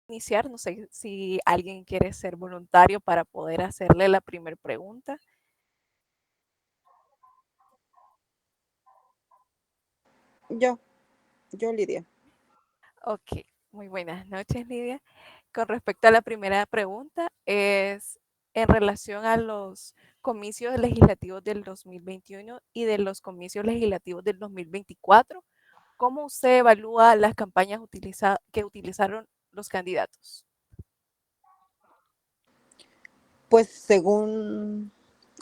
iniciar. No sé si alguien quiere ser voluntario para poder hacerle la primera pregunta. Yo, yo, Lidia. Ok, muy buenas noches, Lidia. Con respecto a la primera pregunta, es en relación a los comicios legislativos del 2021 y de los comicios legislativos del 2024. ¿Cómo usted evalúa las campañas que utilizaron los candidatos? Pues según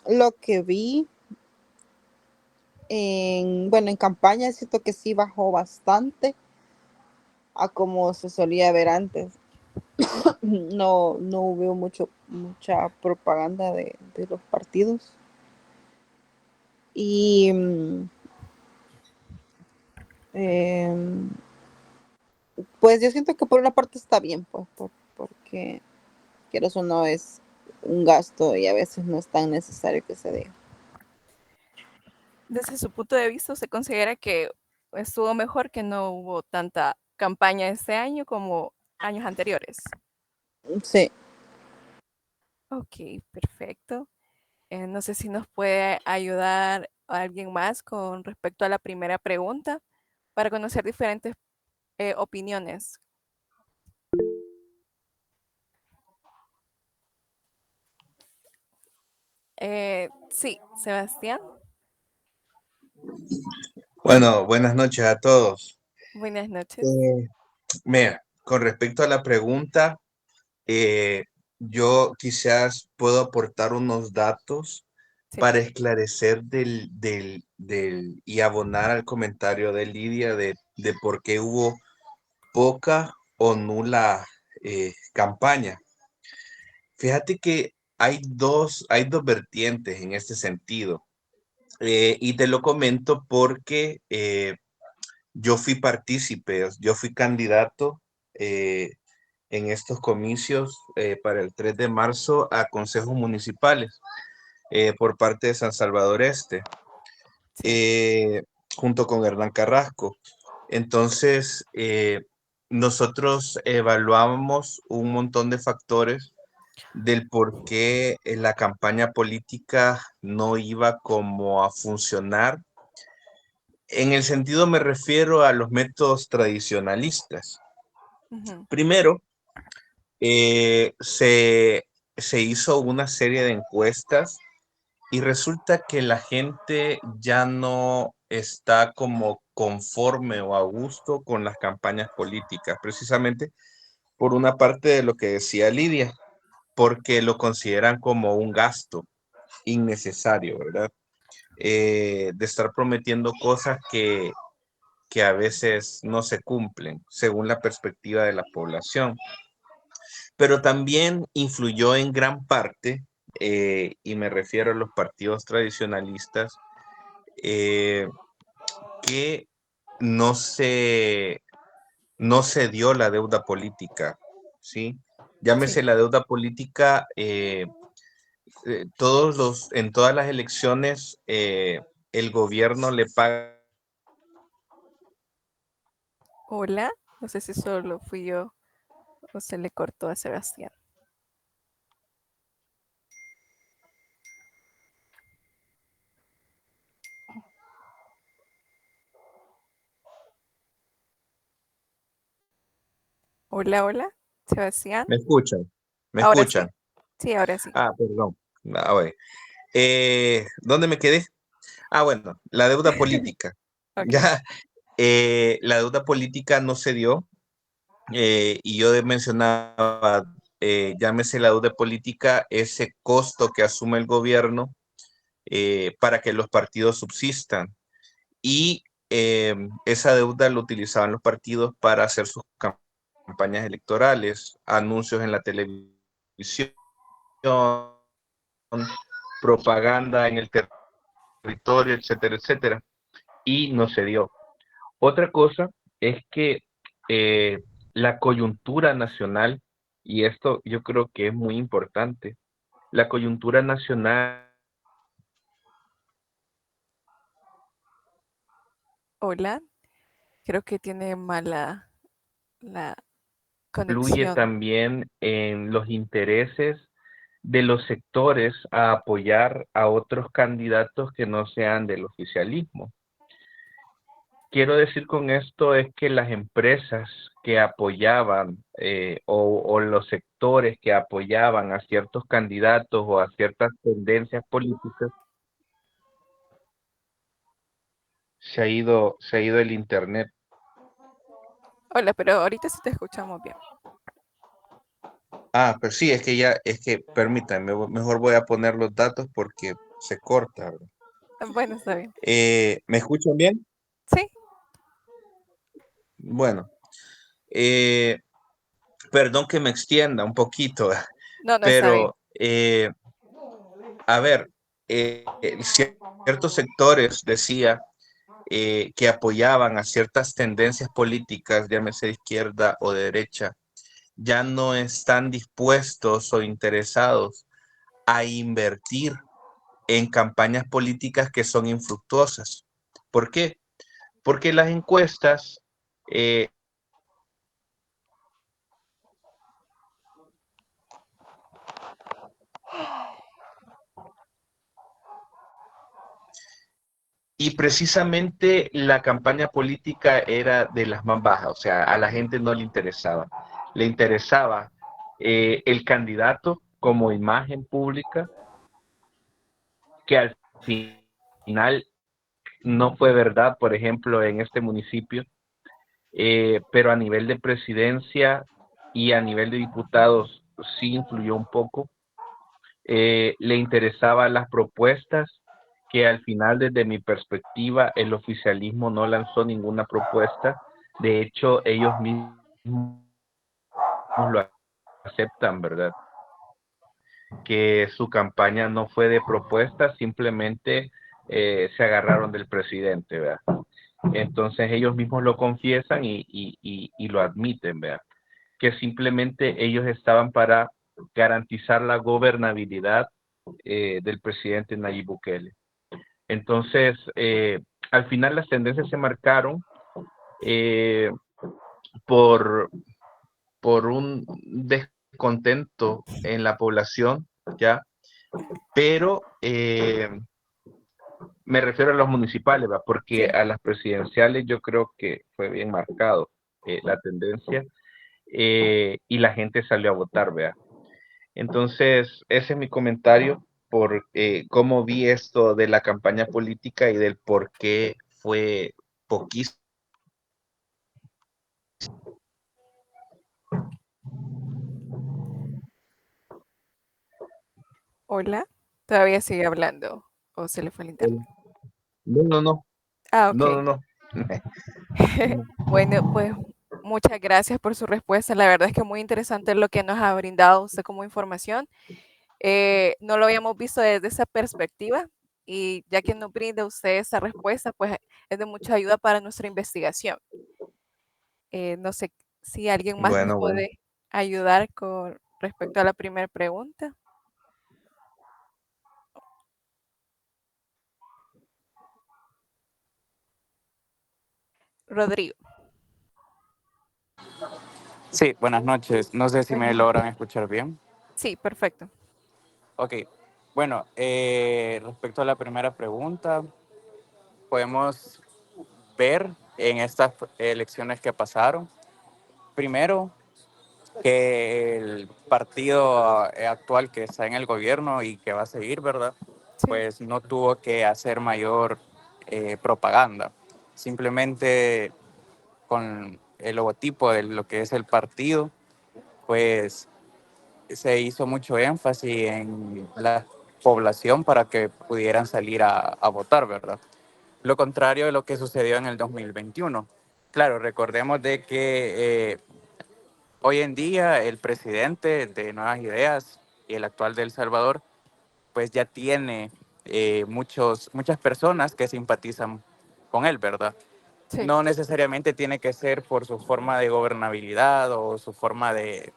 lo que vi en campaña, siento que sí bajó bastante a como se solía ver antes. No hubo mucha propaganda de los partidos. Y em, pues yo siento que por una parte está bien, pues, porque quieras o no es un gasto y a veces no es tan necesario que se diga. Desde su punto de vista, ¿se considera que estuvo mejor, que no hubo tanta campaña este año como años anteriores? Sí, Ok, perfecto. No sé si nos puede ayudar alguien más con respecto a la primera pregunta para conocer diferentes opiniones. Sí, Sebastián, Bueno, buenas noches a todos. buenas noches. Eh, Mira, con respecto a la pregunta, eh, yo quizás puedo aportar unos datos Sí. para esclarecer y abonar al comentario de Lidia de por qué hubo poca o nula campaña. Fíjate que hay dos vertientes en este sentido. Y te lo comento porque yo fui partícipe, yo fui candidato eh, en estos comicios para el 3 de marzo a consejos municipales por parte de San Salvador Este, Sí. eh, junto con Hernán Carrasco. Entonces, nosotros evaluábamos un montón de factores del por qué la campaña política no iba como a funcionar. En el sentido me refiero a los métodos tradicionalistas. Ujú. Primero, eh, se, se hizo una serie de encuestas y resulta que la gente ya no está como conforme o a gusto con las campañas políticas, precisamente por una parte de lo que decía Lidia, porque lo consideran como un gasto innecesario, ¿verdad? De estar prometiendo cosas que a veces no se cumplen según la perspectiva de la población. Pero también influyó en gran parte, y me refiero a los partidos tradicionalistas, eh, que no se, no se dio la deuda política, ¿sí? Sí. Llámese la deuda política, en todas las elecciones, el gobierno le paga. Hola, no sé si solo fui yo o se le cortó a Sebastián. Hola, hola, Sebastián. ¿Me escuchan? ¿Me Ahora escuchan? sí. Sí, ahora sí. Ah, perdón. Ah, bueno. ¿Dónde me quedé? Ah, bueno, la deuda política. Ok. Ya, la deuda política no se dio, y yo mencionaba, llámese la deuda política, ese costo que asume el gobierno para que los partidos subsistan. Y esa deuda lo utilizaban los partidos para hacer sus campañas electorales, anuncios en la televisión, propaganda en el territorio, etcétera, etcétera. Y no se dio. Otra cosa es que eh, la coyuntura nacional, y esto yo creo que es muy importante, la coyuntura nacional. Hola, creo que tiene mala la influye Desconexión. también en los intereses de los sectores a apoyar a otros candidatos que no sean del oficialismo. Quiero decir con esto es que las empresas que apoyaban o los sectores que apoyaban a ciertos candidatos o a ciertas tendencias políticas, se ha ido el internet. Hola, pero ahorita sí te escuchamos bien. Ah, pero sí, es que permítanme, mejor voy a poner los datos porque se corta, ¿verdad? Bueno, está bien. ¿Me escuchan bien? Sí, Bueno, eh, perdón que me extienda un poquito, no, no está bien. pero a ver, ciertos sectores decía que apoyaban a ciertas tendencias políticas, llámese de izquierda o de derecha, ya no están dispuestos o interesados a invertir en campañas políticas que son infructuosas. ¿Por qué? Porque las encuestas y precisamente la campaña política era de las más bajas, o sea, a la gente no le interesaba. Le interesaba el candidato como imagen pública, que al final no fue verdad, por ejemplo, en este municipio, pero a nivel de presidencia y a nivel de diputados sí influyó un poco. Le interesaban las propuestas que al final, desde mi perspectiva, el oficialismo no lanzó ninguna propuesta. De hecho, ellos mismos lo aceptan, ¿verdad? Que su campaña no fue de propuestas, simplemente se agarraron del presidente, ¿verdad? Entonces ellos mismos lo confiesan y lo admiten, ¿verdad? Que simplemente ellos estaban para garantizar la gobernabilidad del presidente Nayib Bukele. Entonces, al final las tendencias se marcaron eh, por, por un descontento en la población, ¿ya? Pero me refiero a los municipales, ¿va? Porque Sí. a las presidenciales yo creo que fue bien marcado la tendencia y la gente salió a votar, ¿vea? Entonces, ese es mi comentario por cómo vi esto de la campaña política y del por qué fue poquísimo. Hola. Todavía sigue hablando. ¿O se le fue el internet? No, no, no, Ah, no, no, ok. no. Bueno, pues muchas gracias por su respuesta. La verdad es que muy interesante lo que nos ha brindado usted como información. No lo habíamos visto desde esa perspectiva y ya que nos brinda usted esa respuesta, pues es de mucha ayuda para nuestra investigación. No sé si alguien más nos Bueno, bueno. puede ayudar con respecto a la primera pregunta. Rodrigo. Sí, buenas noches. No sé si me Buenas logran noches. escuchar bien. Sí, perfecto. Ok, bueno, respecto a la primera pregunta, podemos ver en estas elecciones que pasaron, primero, que el partido actual que está en el gobierno y que va a seguir, ¿verdad? Sí, Pues no tuvo que hacer mayor propaganda. Simplemente con el logotipo de lo que es el partido, pues se hizo mucho énfasis en la población para que pudieran salir a votar, ¿verdad? Lo contrario de lo que sucedió en el 2021. Claro, recordemos de que hoy en día el presidente de Nuevas Ideas y el actual de El Salvador, pues ya tiene muchas personas que simpatizan con él, ¿verdad? sí. No necesariamente tiene que ser por su forma de gobernabilidad o su forma de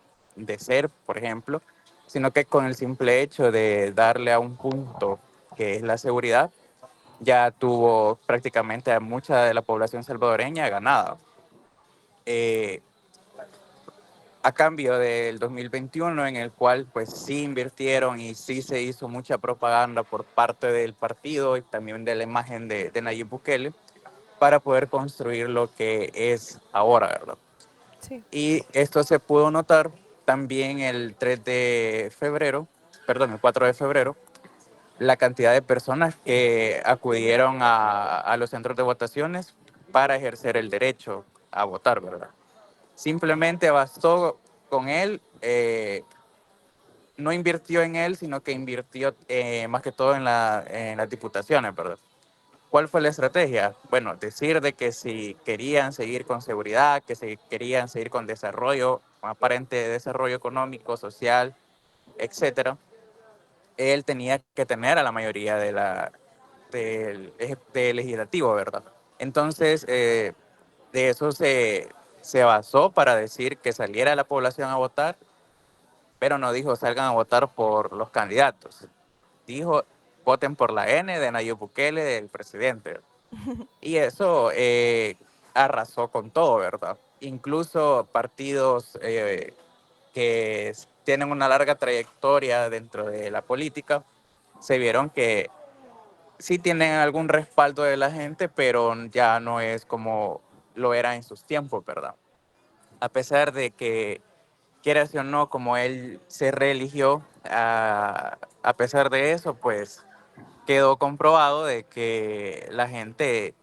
ser, por ejemplo, sino que con el simple hecho de darle a un punto que es la seguridad, ya tuvo prácticamente a mucha de la población salvadoreña ganada. Eh, a cambio del 2021, en el cual pues sí invirtieron y sí se hizo mucha propaganda por parte del partido y también de la imagen de Nayib Bukele para poder construir lo que es ahora, ¿verdad? Sí, Y esto se pudo notar también el 3 de febrero, perdón, el 4 de febrero, la cantidad de personas que acudieron a los centros de votaciones para ejercer el derecho a votar, ¿verdad? Simplemente bastó con él, no invirtió en él, sino que invirtió más que todo en las diputaciones, ¿verdad? ¿Cuál fue la estrategia? Bueno, decir de que si querían seguir con seguridad, que si querían seguir con desarrollo, aparente desarrollo económico, social, etcétera, él tenía que tener a la mayoría del legislativo, ¿verdad? Entonces, de eso se basó para decir que saliera la población a votar, pero no dijo salgan a votar por los candidatos. Dijo voten por la N de Nayib Bukele, del presidente. Y eso arrasó con todo, ¿verdad? Incluso partidos que tienen una larga trayectoria dentro de la política se vieron que sí tienen algún respaldo de la gente, pero ya no es como lo era en sus tiempos, ¿verdad? A pesar de que, quieras o no, como él se reeligió, a pesar de eso, pues quedó comprobado de que la gente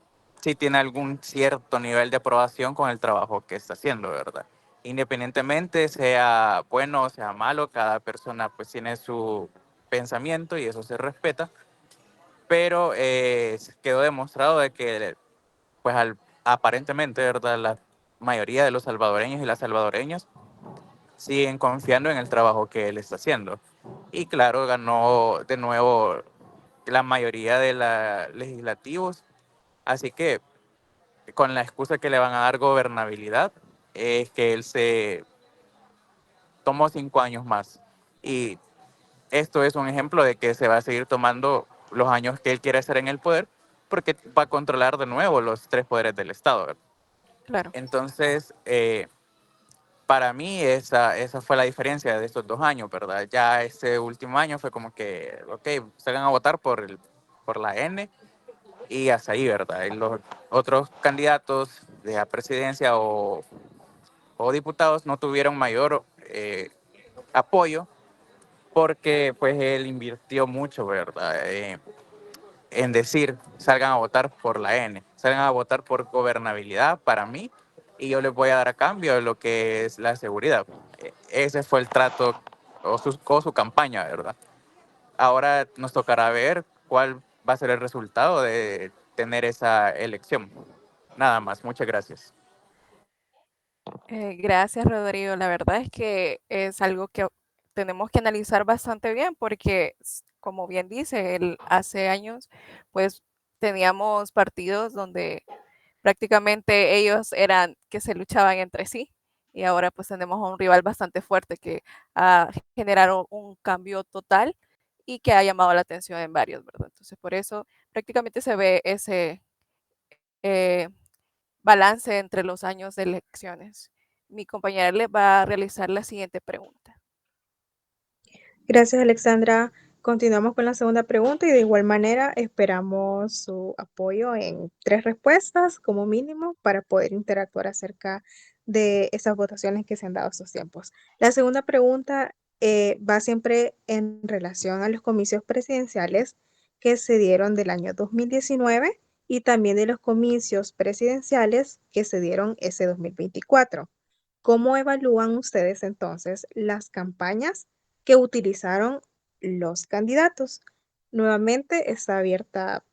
sí tiene algún cierto nivel de aprobación con el trabajo que está haciendo, ¿verdad? Independientemente sea bueno o sea malo, cada persona pues tiene su pensamiento y eso se respeta, pero quedó demostrado de que pues aparentemente, ¿verdad? La mayoría de los salvadoreños y las salvadoreñas siguen confiando en el trabajo que él está haciendo. Y claro, ganó de nuevo la mayoría de los legislativos, así que con la excusa que le van a dar gobernabilidad, es que él se tomó 5 años más. Y esto es un ejemplo de que se va a seguir tomando los años que él quiere estar en el poder, porque va a controlar de nuevo los tres poderes del Estado, ¿verdad? claro. Entonces, para mí esa fue la diferencia de estos 2 años, ¿verdad? Ya este último año fue como que, ok, salgan a votar por la N y hasta ahí, ¿verdad? Y los otros candidatos de la presidencia o diputados no tuvieron mayor apoyo porque pues él invirtió mucho, ¿verdad? En decir, salgan a votar por la N, salgan a votar por gobernabilidad para mí y yo les voy a dar a cambio lo que es la seguridad. Ese fue el trato o su campaña, ¿verdad? Ahora nos tocará ver cuál va a ser el resultado de tener esa elección. Nada más, muchas gracias. Gracias, Rodrigo. La verdad es que es algo que tenemos que analizar bastante bien porque, como bien dice, hace años, pues teníamos partidos donde prácticamente ellos eran que se luchaban entre sí y ahora pues tenemos a un rival bastante fuerte que ha generado un cambio total y que ha llamado la atención en varios, ¿verdad? Entonces, por eso prácticamente se ve ese eh, balance entre los años de elecciones. Mi compañera le va a realizar la siguiente pregunta. Gracias, Alexandra. Continuamos con la segunda pregunta y de igual manera esperamos su apoyo en 3 respuestas como mínimo para poder interactuar acerca de esas votaciones que se han dado estos tiempos. La segunda pregunta va siempre en relación a los comicios presidenciales que se dieron del año 2019 y también de los comicios presidenciales que se dieron ese 2024. ¿Cómo evalúan ustedes entonces las campañas que utilizaron los candidatos? Nuevamente está abierta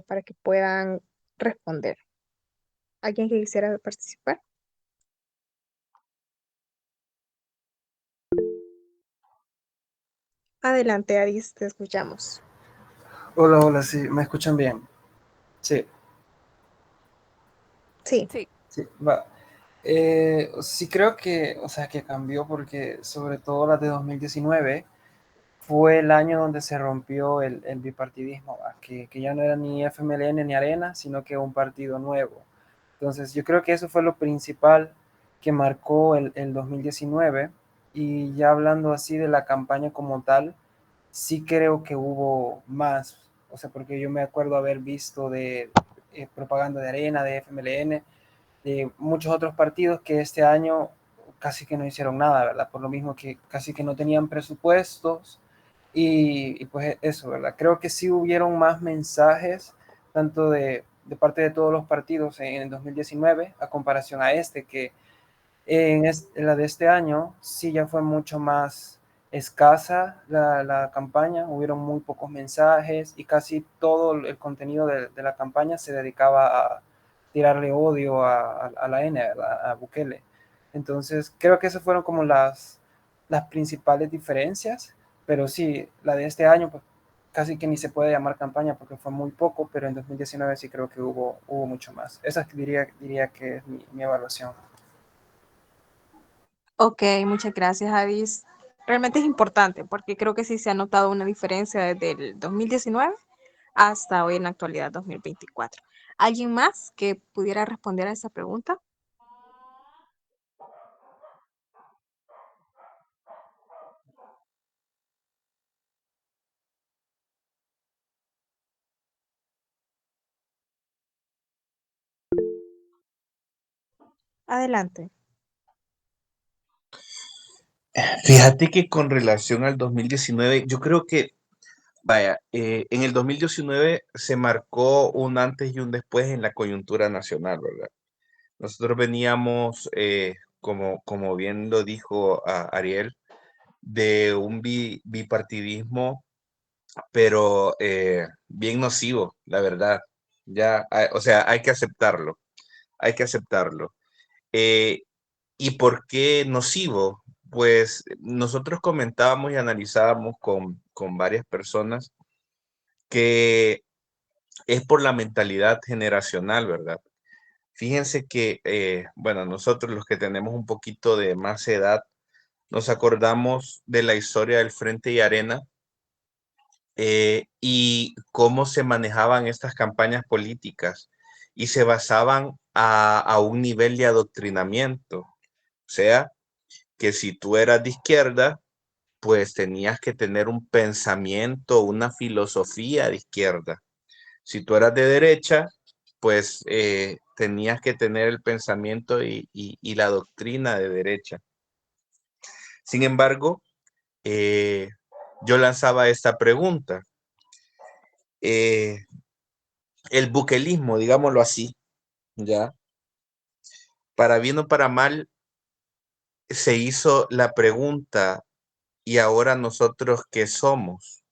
para que puedan responder. ¿Alguien que quisiera participar? Adelante, Adis, te escuchamos. Hola, hola, sí, ¿me escuchan bien? Sí, Sí, Sí, sí, va. Sí creo que, o sea, que cambió porque sobre todo la de 2019 fue el año donde se rompió el bipartidismo, ¿va? Que ya no era ni FMLN ni Arena, sino que un partido nuevo. Entonces yo creo que eso fue lo principal que marcó el 2019. Y ya hablando así de la campaña como tal, sí creo que hubo más, o sea, porque yo me acuerdo haber visto de propaganda de Arena, de FMLN, de muchos otros partidos que este año casi que no hicieron nada, ¿verdad? Por lo mismo que casi que no tenían presupuestos y pues eso, ¿verdad? Creo que sí hubieron más mensajes, tanto de parte de todos los partidos en el 2019 a comparación a este, que en la de este año sí ya fue mucho más escasa la campaña, hubieron muy pocos mensajes y casi todo el contenido de la campaña se dedicaba a tirarle odio a la N, a Bukele. Entonces creo que esas fueron como las principales diferencias, pero sí, la de este año pues, casi que ni se puede llamar campaña porque fue muy poco, pero en 2019 sí creo que hubo mucho más. Esa diría que es mi evaluación. Ok, muchas gracias, Avis. Realmente es importante porque creo que sí se ha notado una diferencia desde el 2019 hasta hoy en la actualidad 2024. ¿Alguien más que pudiera responder a esa pregunta? Adelante. Fíjate que con relación al 2019, yo creo que, vaya, en el 2019 se marcó un antes y un después en la coyuntura nacional, ¿verdad? Nosotros veníamos, como bien lo dijo Ariel, de un bipartidismo, pero bien nocivo, la verdad. Ya, o sea, hay que aceptarlo, hay que aceptarlo. Eh, ¿Y por qué nocivo? Pues nosotros comentábamos y analizábamos con varias personas que es por la mentalidad generacional, ¿verdad? Fíjense que, bueno, nosotros los que tenemos un poquito de más edad, nos acordamos de la historia del Frente y Arena y cómo se manejaban estas campañas políticas y se basaban a un nivel de adoctrinamiento. O sea, que si tú eras de izquierda, pues tenías que tener un pensamiento, una filosofía de izquierda. Si tú eras de derecha, pues tenías que tener el pensamiento y la doctrina de derecha. Sin embargo, eh, yo lanzaba esta pregunta. El buquelismo, digámoslo así, ¿ya? Para bien o para mal, se hizo la pregunta, ¿y ahora nosotros qué somos?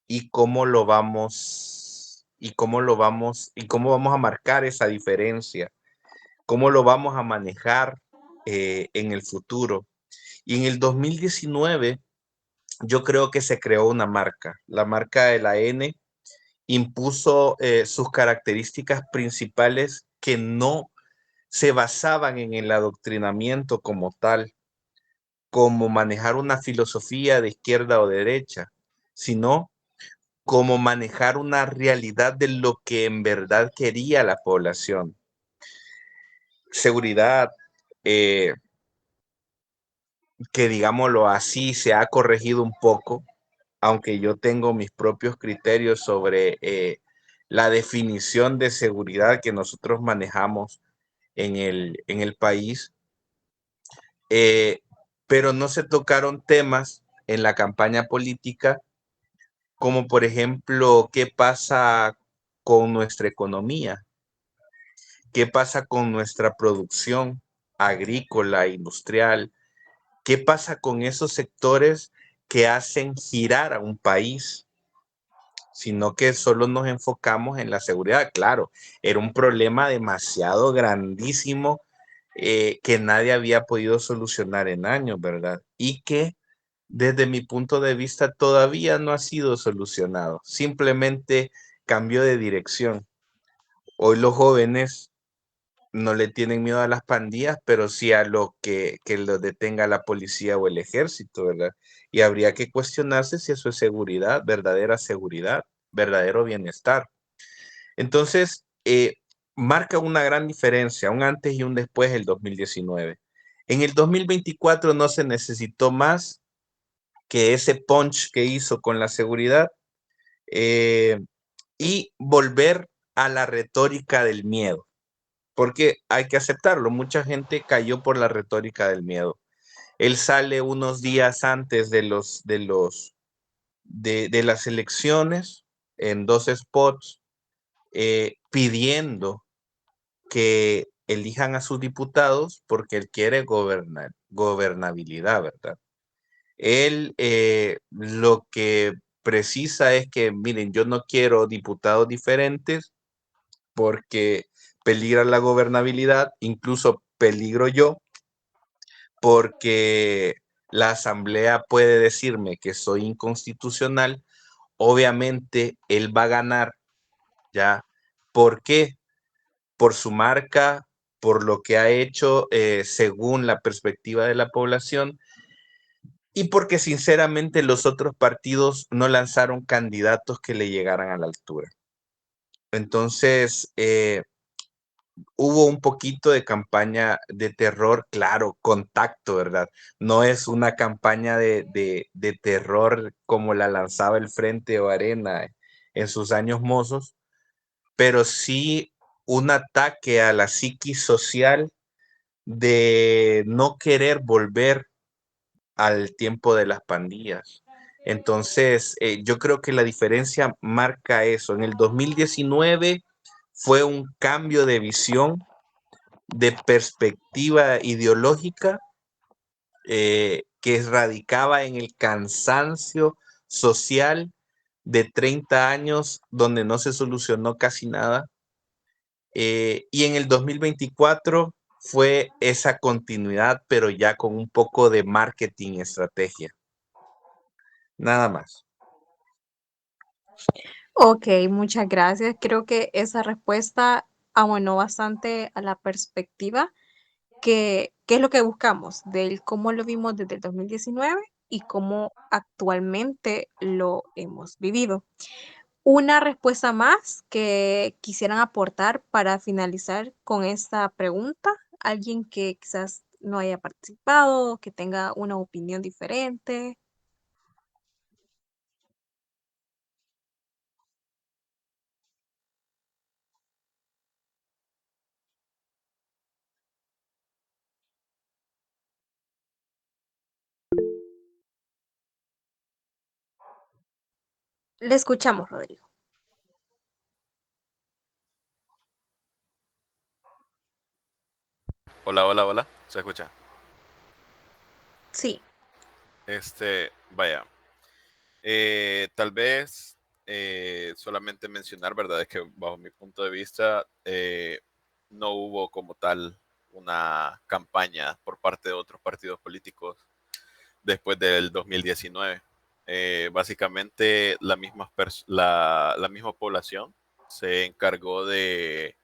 ¿Y cómo lo vamos, y cómo vamos a marcar esa diferencia? ¿Cómo lo vamos a manejar en el futuro? Y en el 2019, yo creo que se creó una marca. La marca de la N impuso sus características principales que no se basaban en el adoctrinamiento como tal, como manejar una filosofía de izquierda o derecha, sino como manejar una realidad de lo que en verdad quería la población. Seguridad, eh, que digámoslo así, se ha corregido un poco, aunque yo tengo mis propios criterios sobre la definición de seguridad que nosotros manejamos en el país, eh, pero no se tocaron temas en la campaña política como por ejemplo qué pasa con nuestra economía, qué pasa con nuestra producción agrícola, industrial, qué pasa con esos sectores que hacen girar a un país, sino que solo nos enfocamos en la seguridad. Claro, era un problema demasiado grandísimo que nadie había podido solucionar en años, ¿verdad? Y que desde mi punto de vista todavía no ha sido solucionado. Simplemente cambió de dirección. Hoy los jóvenes no le tienen miedo a las pandillas, pero sí a lo que los detenga la policía o el ejército, ¿verdad? Y habría que cuestionarse si eso es seguridad, verdadero bienestar. Entonces, marca una gran diferencia, un antes y un después el 2019. En el 2024 no se necesitó más que ese punch que hizo con la seguridad y volver a la retórica del miedo, porque hay que aceptarlo, mucha gente cayó por la retórica del miedo. Él sale unos días antes de las elecciones en 2 spots pidiendo que elijan a sus diputados porque él quiere gobernabilidad, ¿verdad? Él lo que precisa es que, miren, yo no quiero diputados diferentes porque peligra la gobernabilidad, incluso peligro yo, porque la asamblea puede decirme que soy inconstitucional, obviamente él va a ganar, ¿ya? ¿Por qué? Por su marca, por lo que ha hecho según la perspectiva de la población y porque sinceramente los otros partidos no lanzaron candidatos que le llegaran a la altura. Entonces, hubo un poquito de campaña de terror, claro, contacto, ¿verdad? No es una campaña de terror como la lanzaba el Frente o Arena en sus años mozos, pero sí un ataque a la psiquis social de no querer volver al tiempo de las pandillas. Entonces, yo creo que la diferencia marca eso. En el 2019 fue un cambio de visión, de perspectiva ideológica, que radicaba en el cansancio social de 30 años donde no se solucionó casi nada. Y en el 2024 fue esa continuidad, pero ya con un poco de marketing y estrategia. Nada más. Ok, muchas gracias. Creo que esa respuesta abonó bastante a la perspectiva que es lo que buscamos, del cómo lo vimos desde el 2019 y cómo actualmente lo hemos vivido. Una respuesta más que quisieran aportar para finalizar con esta pregunta, alguien que quizás no haya participado, que tenga una opinión diferente. Le escuchamos, Rodrigo. Hola, hola, hola. ¿Se escucha? Sí. Vaya. Tal vez solamente mencionar, ¿verdad? Es que bajo mi punto de vista no hubo como tal una campaña por parte de otros partidos políticos después del 2019. Básicamente la misma población se encargó de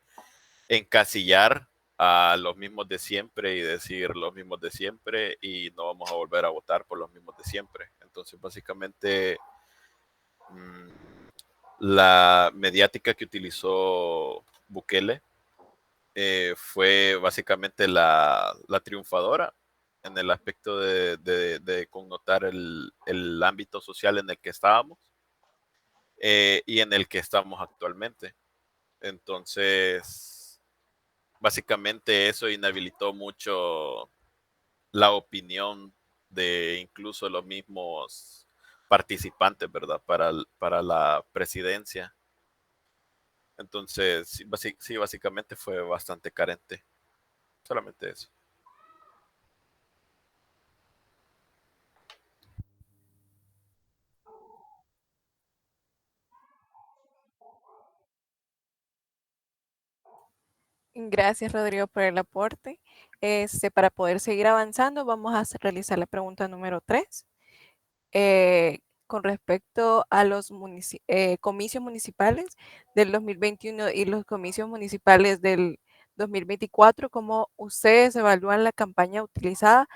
encasillar a los mismos de siempre y decir los mismos de siempre y no vamos a volver a votar por los mismos de siempre. Entonces, básicamente, mmm, la mediática que utilizó Bukele fue básicamente la triunfadora en el aspecto de connotar el ámbito social en el que estábamos y en el que estamos actualmente. Entonces, básicamente eso inhabilitó mucho la opinión de incluso los mismos participantes, ¿verdad? Para la presidencia. Entonces, sí, básicamente fue bastante carente. Solamente eso. Gracias, Rodrigo, por el aporte. Para poder seguir avanzando, vamos a realizar la pregunta número 3. Con respecto a los comicios municipales del 2021 y los comicios municipales del 2024, ¿cómo ustedes evalúan la campaña utilizada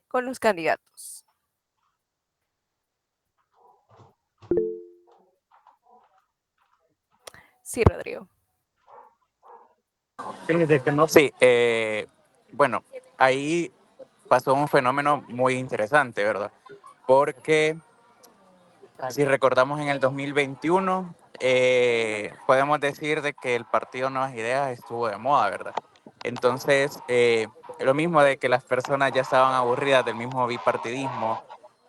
con los candidatos? Sí, Rodrigo. Sí, bueno, ahí pasó un fenómeno muy interesante, ¿verdad? Porque si recordamos en el 2021, podemos decir de que el partido Nuevas Ideas estuvo de moda, ¿verdad? Entonces, lo mismo de que las personas ya estaban aburridas del mismo bipartidismo,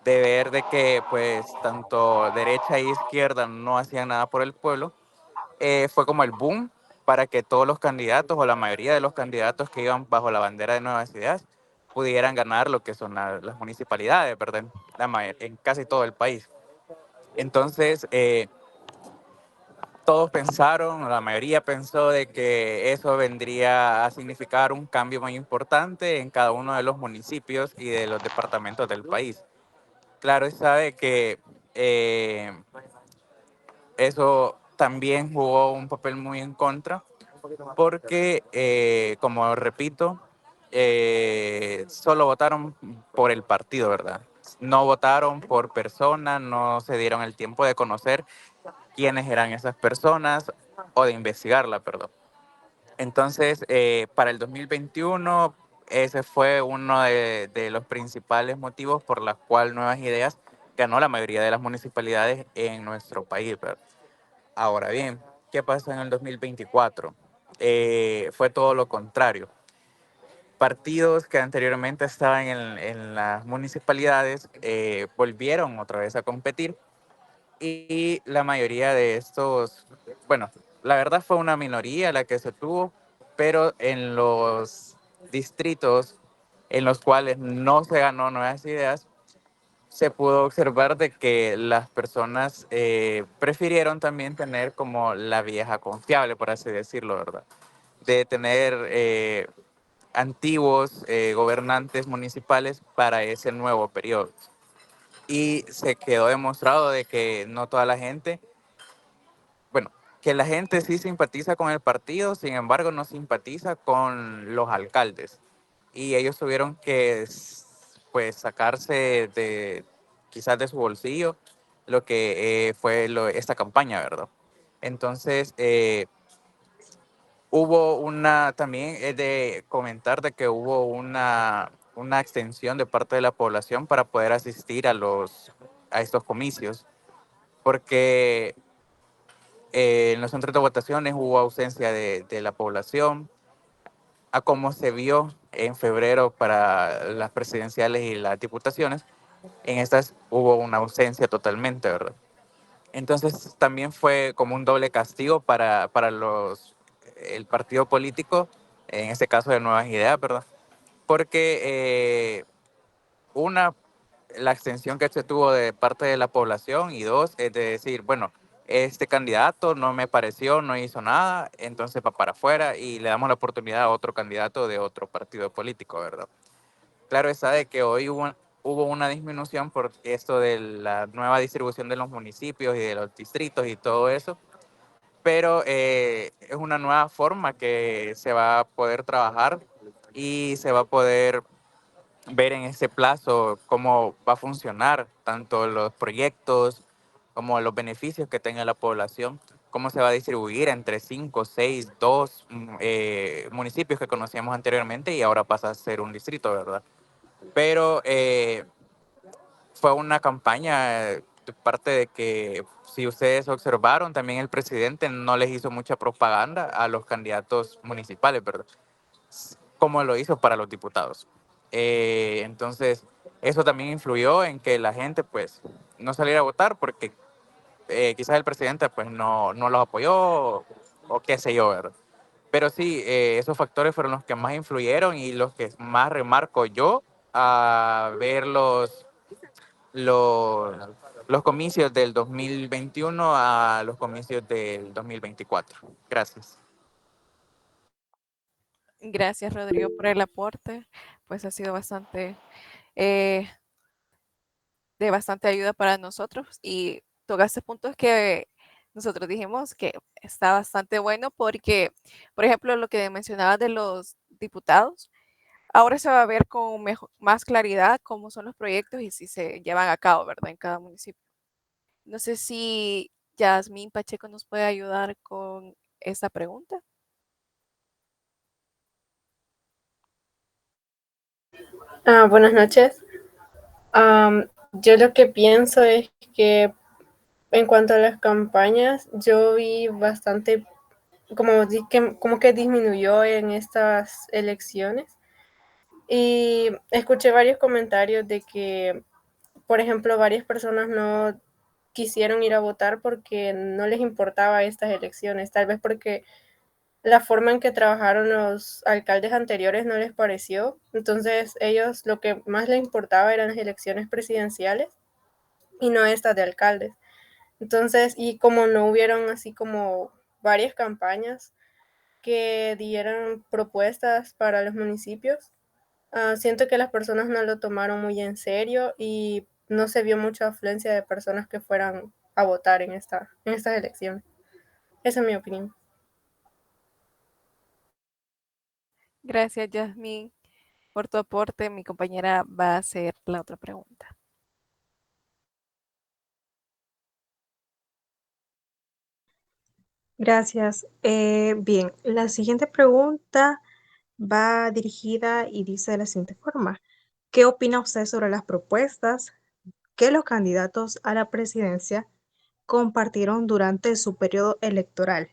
de ver de que pues tanto derecha e izquierda no hacían nada por el pueblo, fue como el boom para que todos los candidatos o la mayoría de los candidatos que iban bajo la bandera de Nuevas Ideas pudieran ganar lo que son las municipalidades, ¿verdad? En casi todo el país. Entonces, todos pensaron, la mayoría pensó de que eso vendría a significar un cambio muy importante en cada uno de los municipios y de los departamentos del país. Claro, y sabe que eso también jugó un papel muy en contra, porque, como repito, solo votaron por el partido, ¿verdad? No votaron por persona, no se dieron el tiempo de conocer quiénes eran esas personas o de investigarla, perdón. Entonces, para el 2021, ese fue uno de los principales motivos por los cuales Nuevas Ideas ganó la mayoría de las municipalidades en nuestro país, ¿verdad? Ahora bien, ¿qué pasó en el 2024? Fue todo lo contrario. Partidos que anteriormente estaban en las municipalidades volvieron otra vez a competir, y la mayoría de estos, bueno, la verdad fue una minoría la que se tuvo, pero en los distritos en los cuales no se ganó Nuevas Ideas, se pudo observar de que las personas prefirieron también tener como la vieja confiable, por así decirlo, ¿verdad? De tener antiguos gobernantes municipales para ese nuevo periodo. Y se quedó demostrado de que no toda la gente, bueno, que la gente sí simpatiza con el partido, sin embargo no simpatiza con los alcaldes. Y ellos tuvieron que, pues, sacarse de, quizás de su bolsillo, lo que fue esta campaña, ¿verdad? Entonces, hubo una, también es de comentar de que hubo una extensión de parte de la población para poder asistir a estos comicios, porque en los centros de votaciones hubo ausencia de la población, a como se vio en febrero para las presidenciales y las diputaciones. En estas hubo una ausencia totalmente, ¿verdad? Entonces también fue como un doble castigo para el partido político, en este caso de Nuevas Ideas, ¿verdad? Porque una, la extensión que se tuvo de parte de la población, y dos, es de decir, bueno, este candidato no me pareció, no hizo nada, entonces va para afuera y le damos la oportunidad a otro candidato de otro partido político, ¿verdad? Claro está de que hoy hubo una disminución por esto de la nueva distribución de los municipios y de los distritos y todo eso, pero es una nueva forma que se va a poder trabajar y se va a poder ver en ese plazo cómo va a funcionar tanto los proyectos como los beneficios que tenga la población, cómo se va a distribuir entre 5, 6, 2 municipios que conocíamos anteriormente y ahora pasa a ser un distrito, ¿verdad? Pero fue una campaña de parte de que, si ustedes observaron, también el presidente no les hizo mucha propaganda a los candidatos municipales, ¿verdad? Como lo hizo para los diputados. Entonces, eso también influyó en que la gente pues no saliera a votar porque quizás el presidente pues no los apoyó o qué sé yo, ¿verdad? Pero sí, esos factores fueron los que más influyeron y los que más remarco yo a ver los, los comicios del 2021 a los comicios del 2024. Gracias. Gracias, Rodrigo, por el aporte. Pues ha sido eh, de bastante ayuda para nosotros, y tocaste puntos que nosotros dijimos que está bastante bueno porque, por ejemplo, lo que mencionabas de los diputados, ahora se va a ver con más claridad cómo son los proyectos y si se llevan a cabo, ¿verdad? En cada municipio. No sé si Yasmín Pacheco nos puede ayudar con esta pregunta. Buenas noches. Yo lo que pienso es que en cuanto a las campañas, yo vi bastante, como que disminuyó en estas elecciones. Y escuché varios comentarios de que, por ejemplo, varias personas no quisieron ir a votar porque no les importaba estas elecciones, tal vez porque la forma en que trabajaron los alcaldes anteriores no les pareció. Entonces, ellos lo que más les importaba eran las elecciones presidenciales y no estas de alcaldes. Entonces, y como no hubieron así como varias campañas que dieran propuestas para los municipios, siento que las personas no lo tomaron muy en serio y no se vio mucha afluencia de personas que fueran a votar en estas elecciones. Esa es mi opinión. Gracias, Yasmin, por tu aporte. Mi compañera va a hacer la otra pregunta. Gracias. Bien, la siguiente pregunta va dirigida y dice de la siguiente forma. ¿Qué opina usted sobre las propuestas que los candidatos a la presidencia compartieron durante su periodo electoral?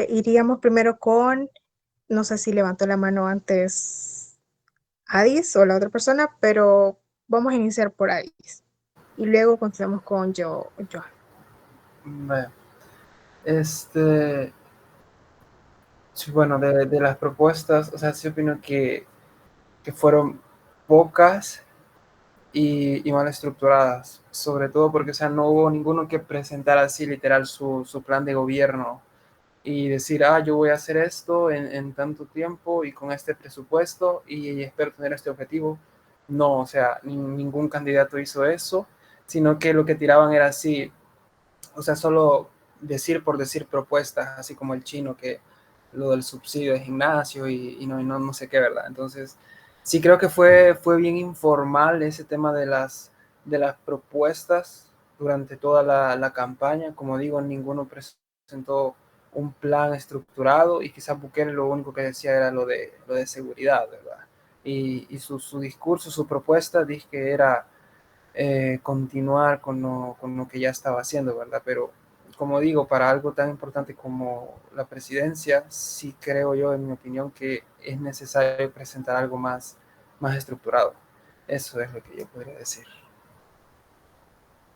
Iríamos primero con, no sé si levantó la mano antes Adis o la otra persona, pero vamos a iniciar por Adis. Y luego continuamos con Johan. Bueno, sí, bueno, de las propuestas, o sea, sí opino que fueron pocas y mal estructuradas, sobre todo porque, o sea, no hubo ninguno que presentara así literal su plan de gobierno y decir, yo voy a hacer esto en tanto tiempo y con este presupuesto y espero tener este objetivo. No, o sea, ningún candidato hizo eso, sino que lo que tiraban era así, o sea, solo decir por decir propuestas, así como el chino, que lo del subsidio de gimnasio no sé qué, ¿verdad? Entonces, sí creo que fue bien informal ese tema de las propuestas durante toda la campaña. Como digo, ninguno presentó un plan estructurado y quizás Bukele lo único que decía era lo de seguridad, ¿verdad? Y su discurso, su propuesta, dije que era continuar con lo que ya estaba haciendo, ¿verdad? Pero como digo, para algo tan importante como la presidencia, sí creo yo, en mi opinión, que es necesario presentar algo más estructurado. Eso es lo que yo podría decir.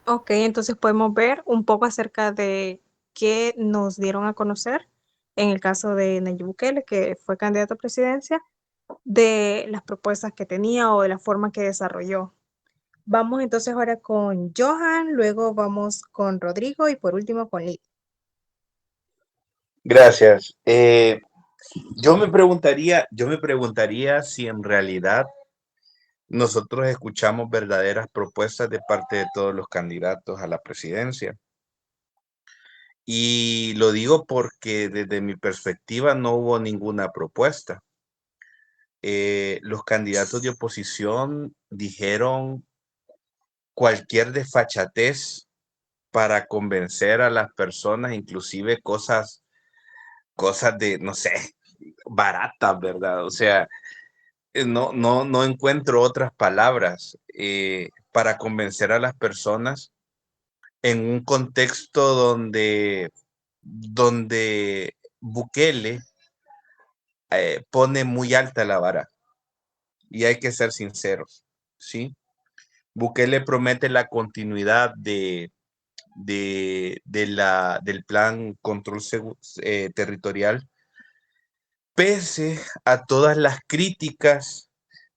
Ok, entonces podemos ver un poco acerca de qué nos dieron a conocer en el caso de Nayib Bukele, que fue candidato a presidencia, de las propuestas que tenía o de la forma que desarrolló. Vamos entonces ahora con Johan, luego vamos con Rodrigo y por último con Lee. Gracias. Yo me preguntaría si en realidad nosotros escuchamos verdaderas propuestas de parte de todos los candidatos a la presidencia. Y lo digo porque desde mi perspectiva no hubo ninguna propuesta. Los candidatos de oposición dijeron cualquier desfachatez para convencer a las personas, inclusive cosas de, no sé, baratas, ¿verdad? O sea, no encuentro otras palabras para convencer a las personas en un contexto donde Bukele pone muy alta la vara y hay que ser sinceros, ¿sí? Bukele promete la continuidad del plan control territorial, pese a todas las críticas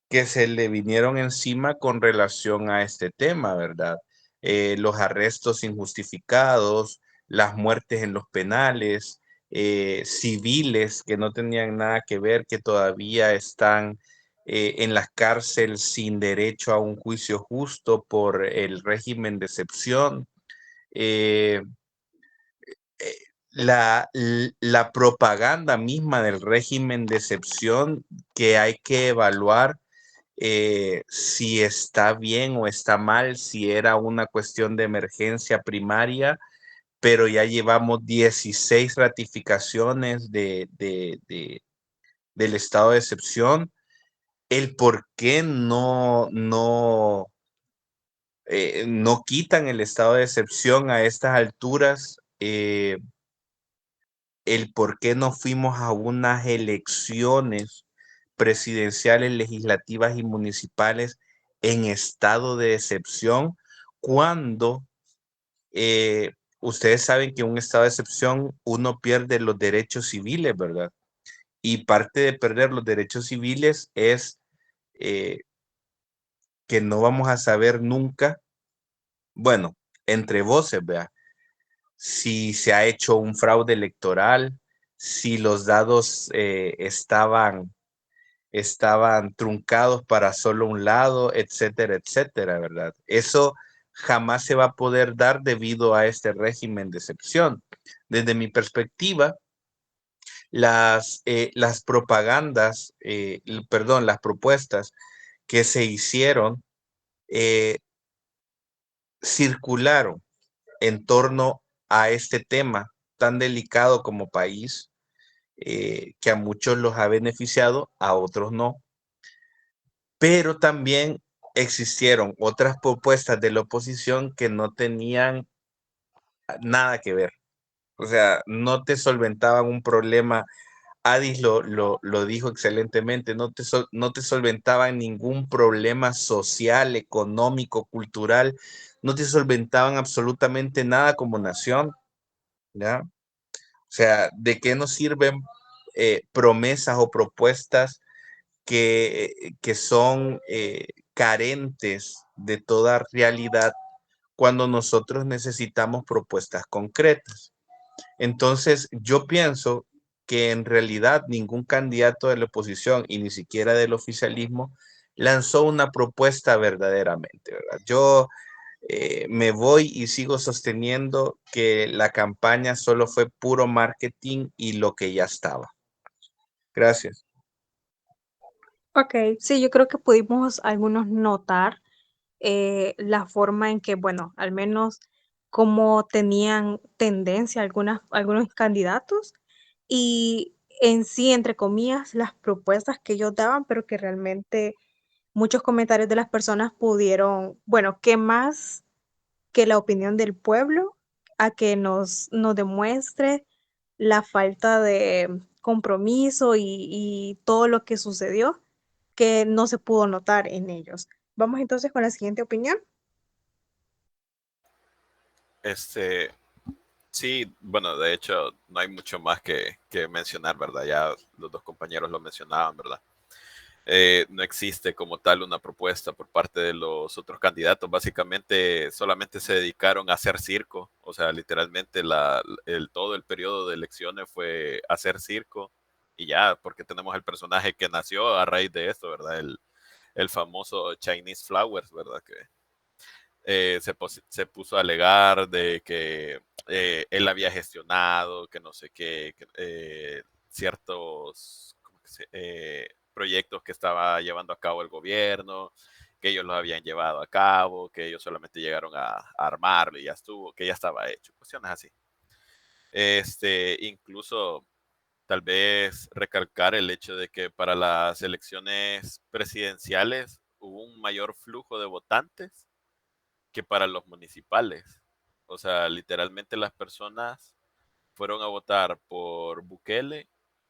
que se le vinieron encima con relación a este tema, ¿verdad? Los arrestos injustificados, las muertes en los penales, civiles que no tenían nada que ver, que todavía están en las cárceles sin derecho a un juicio justo por el régimen de excepción. Eh, eh, la propaganda misma del régimen de excepción que hay que evaluar si está bien o está mal, si era una cuestión de emergencia primaria, pero ya llevamos 16 ratificaciones del estado de excepción. El por qué no quitan el estado de excepción a estas alturas, el por qué no fuimos a unas elecciones presidenciales, legislativas y municipales en estado de excepción, cuando ustedes saben que en un estado de excepción uno pierde los derechos civiles, ¿verdad? Y parte de perder los derechos civiles es eh, que no vamos a saber nunca, bueno, entre voces, ¿verdad? Si se ha hecho un fraude electoral, si los dados estaban truncados para solo un lado, etcétera, etcétera, ¿verdad? Eso jamás se va a poder dar debido a este régimen de excepción. Desde mi perspectiva, las propagandas, perdón, las propuestas que se hicieron eh, circularon en torno a este tema tan delicado como país, que a muchos los ha beneficiado, a otros no. Pero también existieron otras propuestas de la oposición que no tenían nada que ver. O sea, no te solventaban un problema. Adis lo dijo excelentemente, no te solventaban ningún problema social, económico, cultural, no te solventaban absolutamente nada como nación, ¿ya? O sea, ¿de qué nos sirven promesas o propuestas que son carentes de toda realidad cuando nosotros necesitamos propuestas concretas? Entonces, yo pienso que en realidad ningún candidato de la oposición y ni siquiera del oficialismo lanzó una propuesta verdaderamente, ¿verdad? Yo me voy y sigo sosteniendo que la campaña solo fue puro marketing y lo que ya estaba. Gracias. Ok, sí, yo creo que pudimos algunos notar la forma en que, bueno, al menos como tenían tendencia algunos candidatos y en sí, entre comillas, las propuestas que ellos daban, pero que realmente muchos comentarios de las personas pudieron, bueno, que más que la opinión del pueblo a que nos demuestre la falta de compromiso y todo lo que sucedió que no se pudo notar en ellos. Vamos entonces con la siguiente opinión. Este, sí, bueno, de hecho, no hay mucho más que mencionar, ¿verdad? Ya los dos compañeros lo mencionaban, ¿verdad? No existe como tal una propuesta por parte de los otros candidatos. Básicamente solamente se dedicaron a hacer circo. O sea, literalmente todo el periodo de elecciones fue hacer circo y ya, porque tenemos el personaje que nació a raíz de esto, ¿verdad? El famoso Chinese Flowers, ¿verdad? Que se puso a alegar de que él había gestionado, que no sé qué, ciertos proyectos que estaba llevando a cabo el gobierno, que ellos los habían llevado a cabo, que ellos solamente llegaron a armarlo y ya estuvo, que ya estaba hecho, cuestiones así. Incluso tal vez recalcar el hecho de que para las elecciones presidenciales hubo un mayor flujo de votantes que para los municipales. O sea, literalmente las personas fueron a votar por Bukele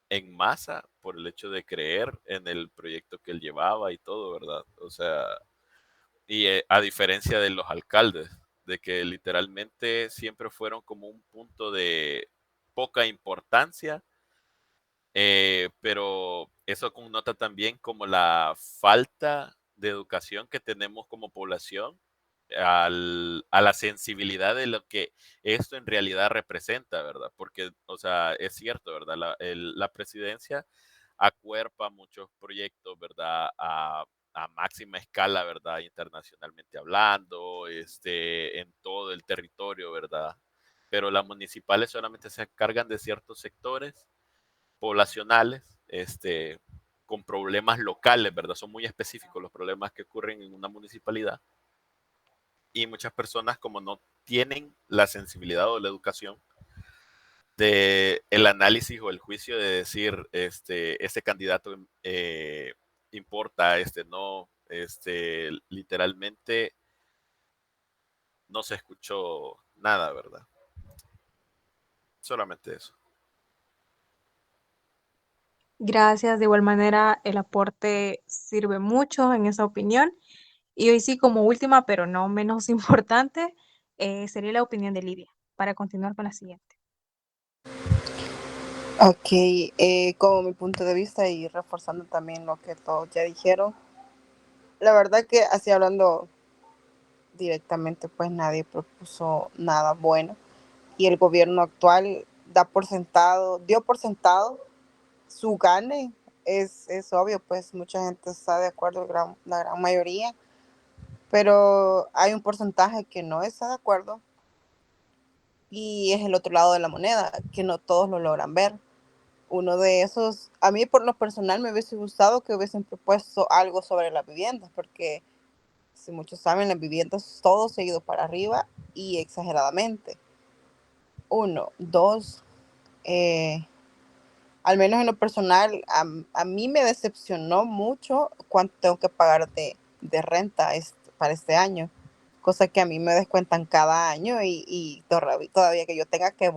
en masa por el hecho de creer en el proyecto que él llevaba y todo, ¿verdad? O sea, y a diferencia de los alcaldes, de que literalmente siempre fueron como un punto de poca importancia, pero eso connota también como la falta de educación que tenemos como población a la sensibilidad de lo que esto en realidad representa, ¿verdad? Porque, o sea, es cierto, ¿verdad? La presidencia acuerpa muchos proyectos, ¿verdad? A máxima escala, ¿verdad? Internacionalmente hablando, en todo el territorio, ¿verdad? Pero las municipales solamente se encargan de ciertos sectores poblacionales, con problemas locales, ¿verdad? Son muy específicos los problemas que ocurren en una municipalidad. Y muchas personas, como no tienen la sensibilidad o la educación de el análisis o el juicio de decir, este candidato importa, este no, literalmente no se escuchó nada, ¿verdad? Solamente eso. Gracias, de igual manera el aporte sirve mucho en esa opinión. Y hoy sí, como última, pero no menos importante, sería la opinión de Lidia, para continuar con la siguiente. Ok, como mi punto de vista y reforzando también lo que todos ya dijeron, la verdad que así hablando directamente, pues nadie propuso nada bueno y el gobierno actual dio por sentado su gane. Es obvio, pues mucha gente está de acuerdo, la gran mayoría, pero hay un porcentaje que no está de acuerdo y es el otro lado de la moneda, que no todos lo logran ver. Uno de esos, a mí por lo personal me hubiese gustado que hubiesen propuesto algo sobre las viviendas, porque si muchos saben, las viviendas todo se ha ido para arriba y exageradamente. Uno, dos, eh, al menos en lo personal, a mí me decepcionó mucho cuánto tengo que pagar de renta para este año, cosa que a mí me descuentan cada año y todavía que yo tenga que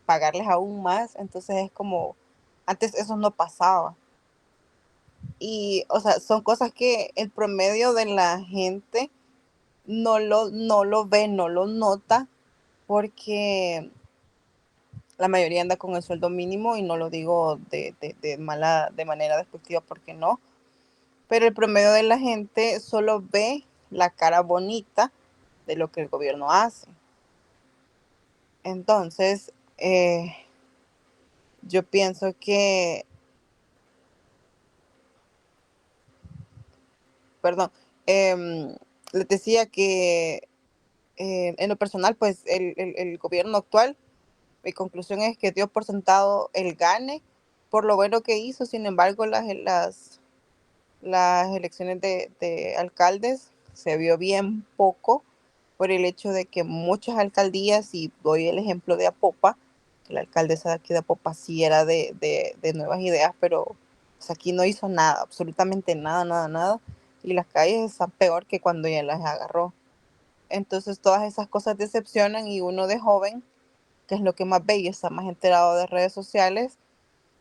pagarles aún más, entonces es como, antes eso no pasaba. Y, o sea, son cosas que el promedio de la gente no lo ve, no lo nota, porque la mayoría anda con el sueldo mínimo y no lo digo de manera despectiva porque no, pero el promedio de la gente solo ve la cara bonita de lo que el gobierno hace. Entonces, yo pienso que, perdón, les decía que en lo personal, pues el gobierno actual, mi conclusión es que dio por sentado el gane por lo bueno que hizo. Sin embargo, las elecciones de alcaldes se vio bien poco por el hecho de que muchas alcaldías, y doy el ejemplo de Apopa, que la alcaldesa de aquí de Apopa sí era de Nuevas Ideas, pero pues, aquí no hizo nada, absolutamente nada, nada, nada, y las calles están peor que cuando ella las agarró. Entonces todas esas cosas decepcionan y uno de joven, que es lo que más ve y está más enterado de redes sociales,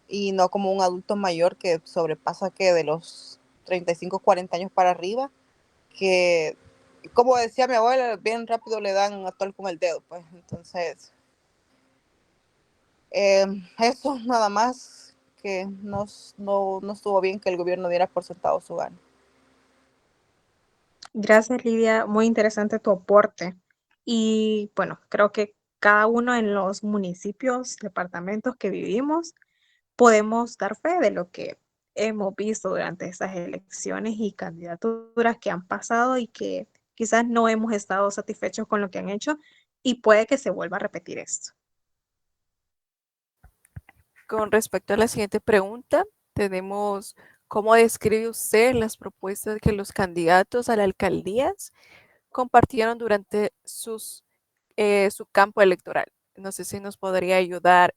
y no como un adulto mayor que sobrepasa que de los 35, 40 años para arriba, que como decía mi abuela, bien rápido le dan a tol con el dedo, pues entonces eso nada más, que no estuvo bien que el gobierno diera por sentado su gana. Gracias, Lidia. Muy interesante tu aporte. Y bueno, creo que cada uno en los municipios, departamentos que vivimos, podemos dar fe de lo que hemos visto durante estas elecciones y candidaturas que han pasado y que quizás no hemos estado satisfechos con lo que han hecho y puede que se vuelva a repetir esto. Con respecto a la siguiente pregunta, tenemos cómo describe usted las propuestas que los candidatos a las alcaldías compartieron durante su campo electoral. No sé si nos podría ayudar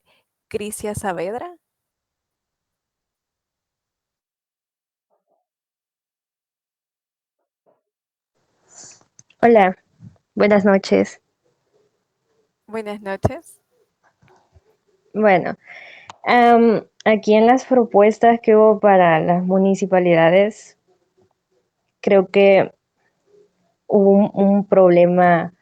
Crisia Saavedra. Hola, buenas noches. Buenas noches. Bueno, aquí en las propuestas que hubo para las municipalidades, creo que hubo un problema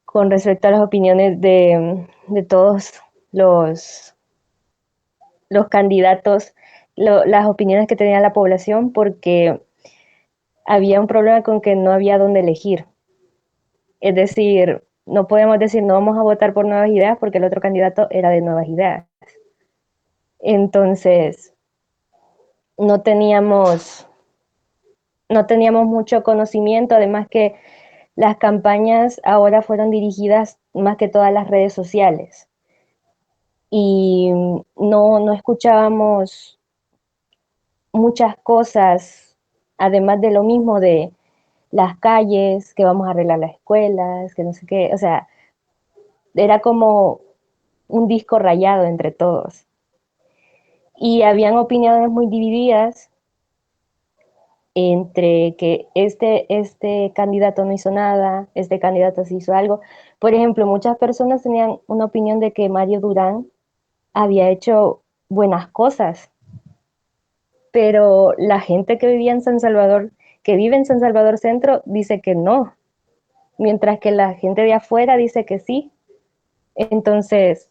con respecto a las opiniones de todos los candidatos, las opiniones que tenía la población, porque había un problema con que no había dónde elegir. Es decir, no podemos decir no vamos a votar por Nuevas Ideas porque el otro candidato era de Nuevas Ideas. Entonces, no teníamos, no teníamos mucho conocimiento, además que las campañas ahora fueron dirigidas más que todas las redes sociales y no escuchábamos muchas cosas, además de lo mismo de las calles, que vamos a arreglar las escuelas, que no sé qué, o sea, era como un disco rayado entre todos. Y habían opiniones muy divididas entre que este candidato no hizo nada, este candidato sí hizo algo. Por ejemplo, muchas personas tenían una opinión de que Mario Durán había hecho buenas cosas, pero la gente que vivía en San Salvador, que vive en San Salvador Centro, dice que no, mientras que la gente de afuera dice que sí. Entonces,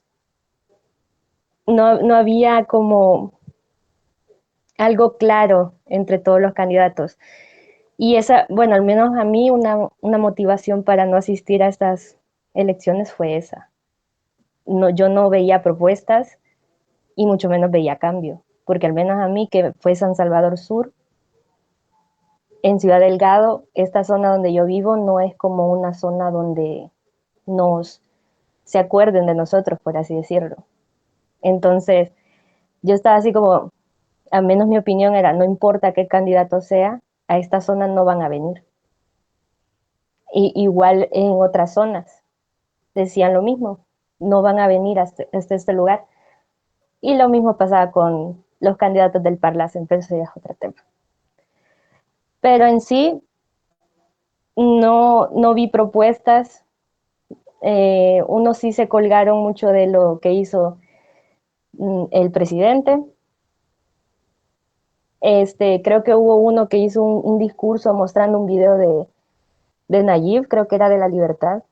no había como algo claro entre todos los candidatos. Y esa, bueno, al menos a mí una motivación para no asistir a estas elecciones fue esa. No, yo no veía propuestas y mucho menos veía cambio, porque al menos a mí, que fue San Salvador Sur, en Ciudad Delgado, esta zona donde yo vivo no es como una zona donde nos se acuerden de nosotros, por así decirlo. Entonces, yo estaba así como, al menos mi opinión era, no importa qué candidato sea, a esta zona no van a venir. Y igual en otras zonas decían lo mismo, no van a venir hasta este lugar. Y lo mismo pasaba con los candidatos del Parlacen, pero eso ya es otro tema. Pero en sí, no vi propuestas. Unos sí se colgaron mucho de lo que hizo el presidente. Creo que hubo uno que hizo un discurso mostrando un video de Nayib, creo que era de La Libertad.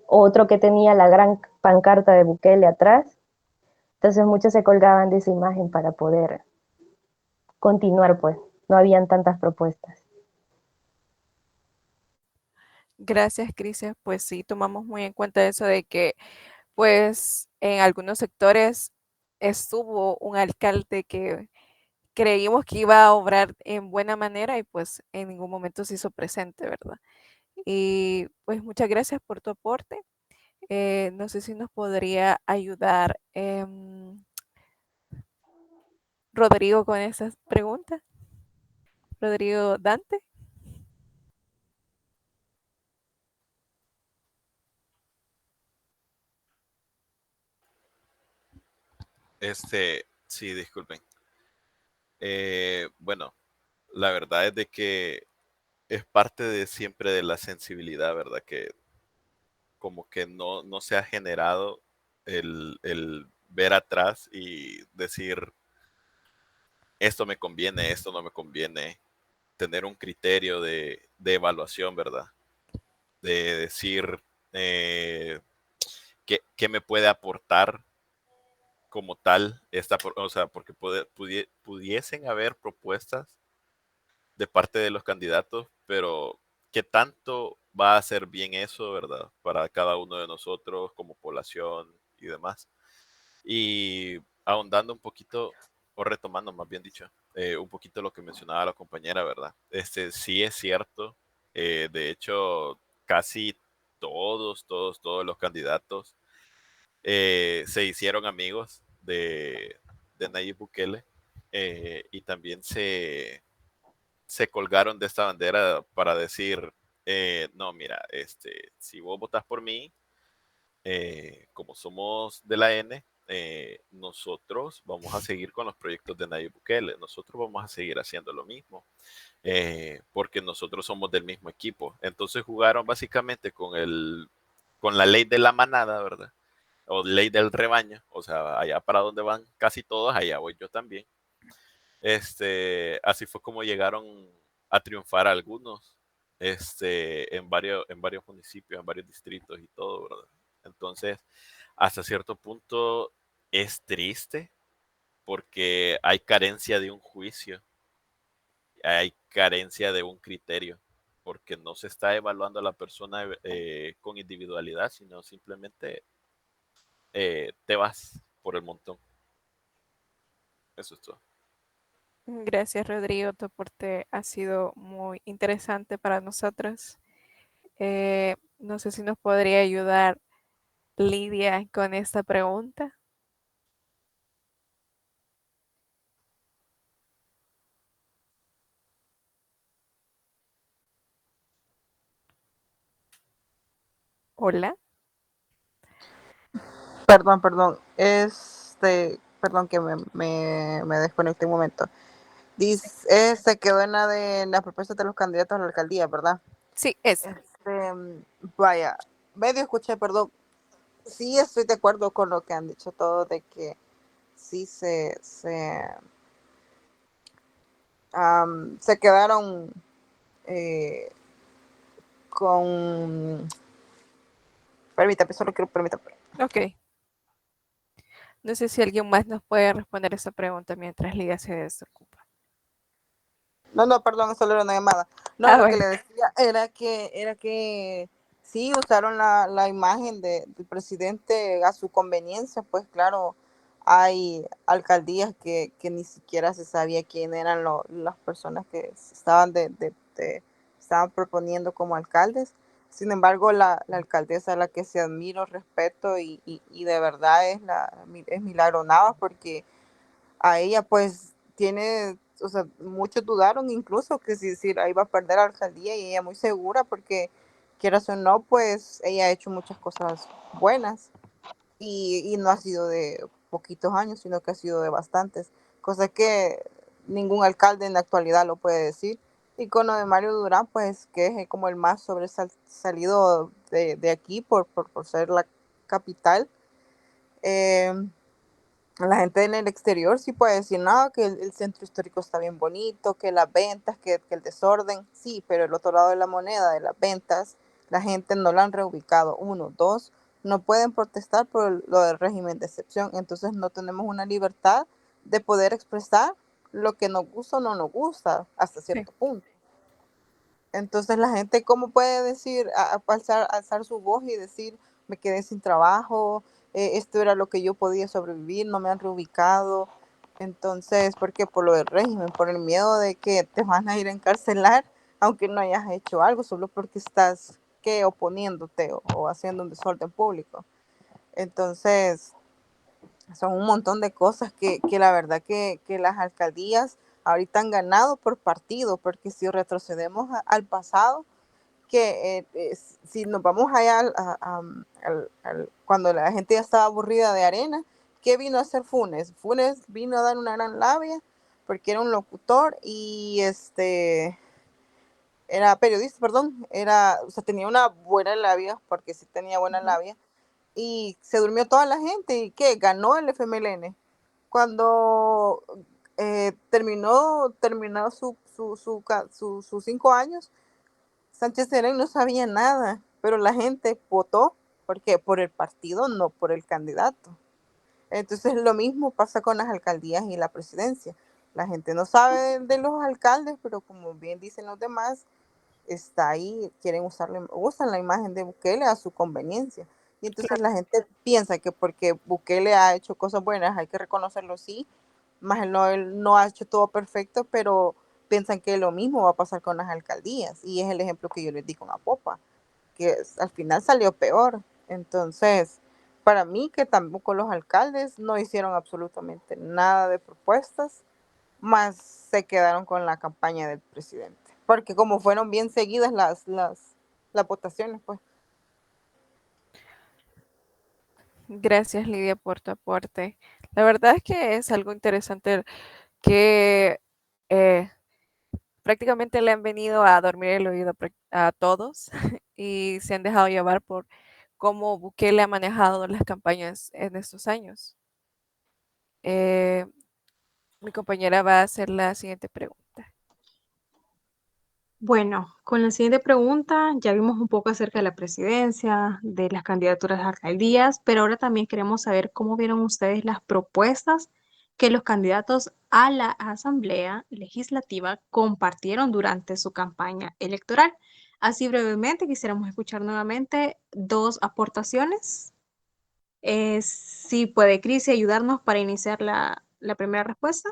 Otro que tenía la gran pancarta de Bukele atrás. Entonces muchos se colgaban de esa imagen para poder continuar, pues. No habían tantas propuestas. Gracias, Cristian. Pues sí, tomamos muy en cuenta eso de que, pues, en algunos sectores estuvo un alcalde que creímos que iba a obrar en buena manera y pues en ningún momento se hizo presente, ¿verdad? Y pues muchas gracias por tu aporte. No sé si nos podría ayudar Rodrigo con esas preguntas. Rodrigo Dante. Sí, disculpen. Bueno, la verdad es de que es parte de siempre de la sensibilidad, ¿verdad? Que como que no se ha generado el ver atrás y decir, esto me conviene, esto no me conviene, tener un criterio de evaluación, ¿verdad? De decir qué me puede aportar como tal, o sea, porque pudiesen haber propuestas de parte de los candidatos, pero qué tanto va a hacer bien eso, ¿verdad? Para cada uno de nosotros como población y demás. Y ahondando un poquito, o retomando más bien dicho, un poquito lo que mencionaba la compañera, ¿verdad? Sí es cierto. De hecho, casi todos los candidatos se hicieron amigos de Nayib Bukele y también se colgaron de esta bandera para decir, no, mira, si vos votas por mí, como somos de la N, nosotros vamos a seguir con los proyectos de Nayib Bukele, nosotros vamos a seguir haciendo lo mismo, porque nosotros somos del mismo equipo. Entonces jugaron básicamente con la ley de la manada, ¿verdad? O ley del rebaño, o sea, allá para donde van casi todos, allá voy yo también. Así fue como llegaron a triunfar algunos, en varios municipios, en varios distritos y todo, ¿verdad? Entonces, hasta cierto punto es triste porque hay carencia de un juicio, hay carencia de un criterio, porque no se está evaluando a la persona con individualidad, sino simplemente te vas por el montón. Eso es todo. Gracias, Rodrigo. Tu aporte ha sido muy interesante para nosotros. No sé si nos podría ayudar Lidia con esta pregunta. Hola. Perdón. Perdón que me desconecté un momento. Dice, se quedó en la propuesta de los candidatos a la alcaldía, ¿verdad? Sí, esa. Vaya, medio escuché, perdón. Sí, estoy de acuerdo con lo que han dicho todos de que sí se quedaron eh, con. Permítame, solo quiero permítame. Ok. No sé si alguien más nos puede responder esa pregunta mientras Lidia se desocupa. No, perdón, solo era una llamada. No, Ah, lo que bueno. le decía era que sí usaron la imagen del presidente a su conveniencia, pues claro, hay alcaldías que ni siquiera se sabía quién eran las personas que estaban proponiendo como alcaldes. Sin embargo, la alcaldesa a la que se admiro, respeto y de verdad es Milagro Navas, porque a ella pues tiene, o sea, muchos dudaron incluso que si la iba a perder la alcaldía, y ella muy segura porque quieras o no, pues ella ha hecho muchas cosas buenas, y no ha sido de poquitos años, sino que ha sido de bastantes, cosa que ningún alcalde en la actualidad lo puede decir. Y con lo de Mario Durán, pues que es como el más sobresalido de aquí por ser la capital. Eh, la gente en el exterior sí puede decir, no, que el centro histórico está bien bonito, que las ventas, que el desorden, sí, pero el otro lado de la moneda, de las ventas, la gente no la han reubicado. Uno, dos, no pueden protestar por lo del régimen de excepción, entonces no tenemos una libertad de poder expresar lo que nos gusta o no nos gusta hasta Sí. cierto punto. Entonces la gente, ¿cómo puede decir, alzar su voz y decir, me quedé sin trabajo, esto era lo que yo podía sobrevivir, no me han reubicado? Entonces, ¿por qué? Por lo del régimen, por el miedo de que te van a ir a encarcelar, aunque no hayas hecho algo, solo porque estás, ¿qué? Oponiéndote o haciendo un desorden público. Entonces, son un montón de cosas que la verdad que las alcaldías ahorita han ganado por partido, porque si retrocedemos al pasado, que si nos vamos allá cuando la gente ya estaba aburrida de Arena, ¿qué vino a hacer Funes? Funes vino a dar una gran labia porque era un locutor y era periodista, perdón, o sea, tenía una buena labia, porque sí tenía buena Ujú. labia, y se durmió toda la gente. ¿Y qué? Ganó el FMLN. Cuando terminó sus 5 años, Sánchez Serén no sabía nada, pero la gente votó porque por el partido, no por el candidato. Entonces lo mismo pasa con las alcaldías y la presidencia. La gente no sabe de los alcaldes, pero como bien dicen los demás, está ahí, usan la imagen de Bukele a su conveniencia. Y entonces Claro. la gente piensa que porque Bukele ha hecho cosas buenas, hay que reconocerlo, sí, más él no ha hecho todo perfecto, pero piensan que lo mismo va a pasar con las alcaldías. Y es el ejemplo que yo les di con Apopa, que al final salió peor. Entonces, para mí que tampoco los alcaldes no hicieron absolutamente nada de propuestas, más se quedaron con la campaña del presidente. Porque como fueron bien seguidas las votaciones, pues. Gracias, Lidia, por tu aporte. La verdad es que es algo interesante que eh, prácticamente le han venido a dormir el oído a todos y se han dejado llevar por cómo Bukele ha manejado las campañas en estos años. Eh, Mi compañera va a hacer la siguiente pregunta. Bueno, con la siguiente pregunta ya vimos un poco acerca de la presidencia, de las candidaturas a alcaldías, pero ahora también queremos saber cómo vieron ustedes las propuestas que los candidatos a la Asamblea Legislativa compartieron durante su campaña electoral. Así brevemente quisiéramos escuchar nuevamente dos aportaciones. Si puede Crisi ayudarnos para iniciar la primera respuesta.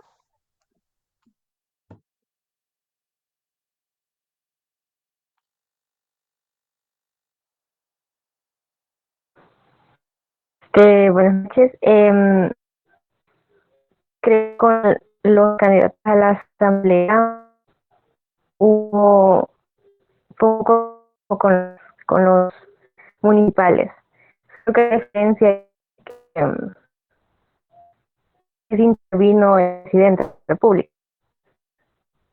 Buenas noches. Creo que con los candidatos a la asamblea hubo poco con los municipales. Creo que la diferencia es que intervino el presidente de la República.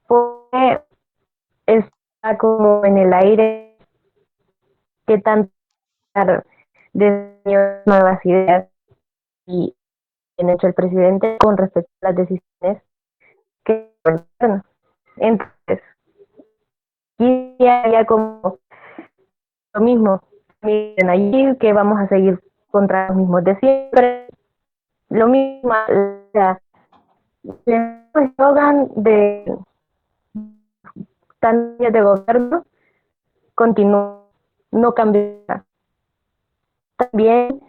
Porque está como en el aire que tanto de nuevas ideas y han hecho el presidente con respecto a las decisiones que bueno, entonces aquí había como lo mismo, miren allí que vamos a seguir contra los mismos de siempre, lo mismo, o sea, el eslogan de tantos años de gobierno continúa, no cambiará. También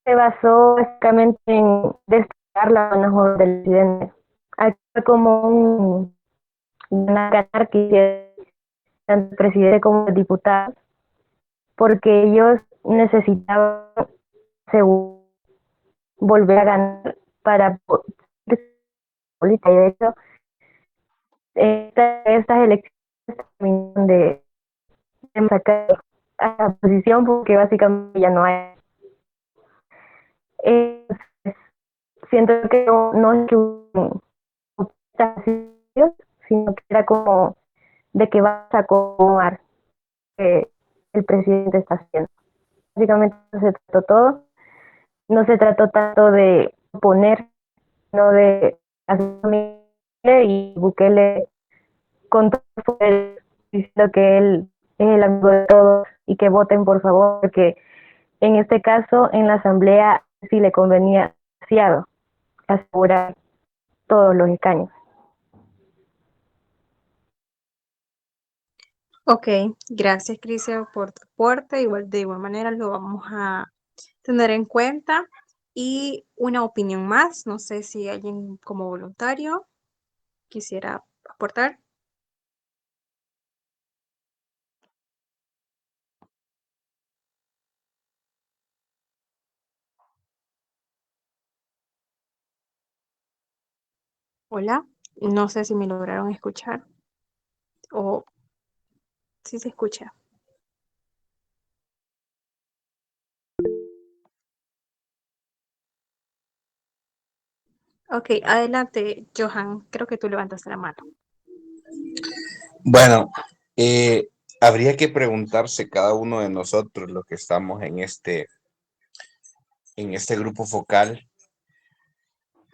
se basó básicamente en destacar la buena obra del presidente. Aquí fue como una ganar que hicieron tanto el presidente como los diputados, porque ellos necesitaban seguro volver a ganar para política. Y de hecho, estas elecciones terminan de sacar a la oposición porque básicamente ya no hay. Eh, Siento que no es que hubo sino que era como de que vas a acomodar que el presidente está haciendo. Básicamente no se trató todo, no se trató tanto de oponer, no de hacer y Bukele con todo el poder diciendo que él es el amigo de todos y que voten por favor, porque en este caso en la asamblea sí le convenía demasiado asegurar todos los escaños. Ok, gracias Crisia por tu aporte. De igual manera lo vamos a tener en cuenta. Y una opinión más, no sé si alguien como voluntario quisiera aportar. Hola, no sé si me lograron escuchar o si se escucha. Ok, adelante, Johan. Creo que tú levantaste la mano. Bueno, habría que preguntarse cada uno de nosotros, los que estamos en este grupo focal,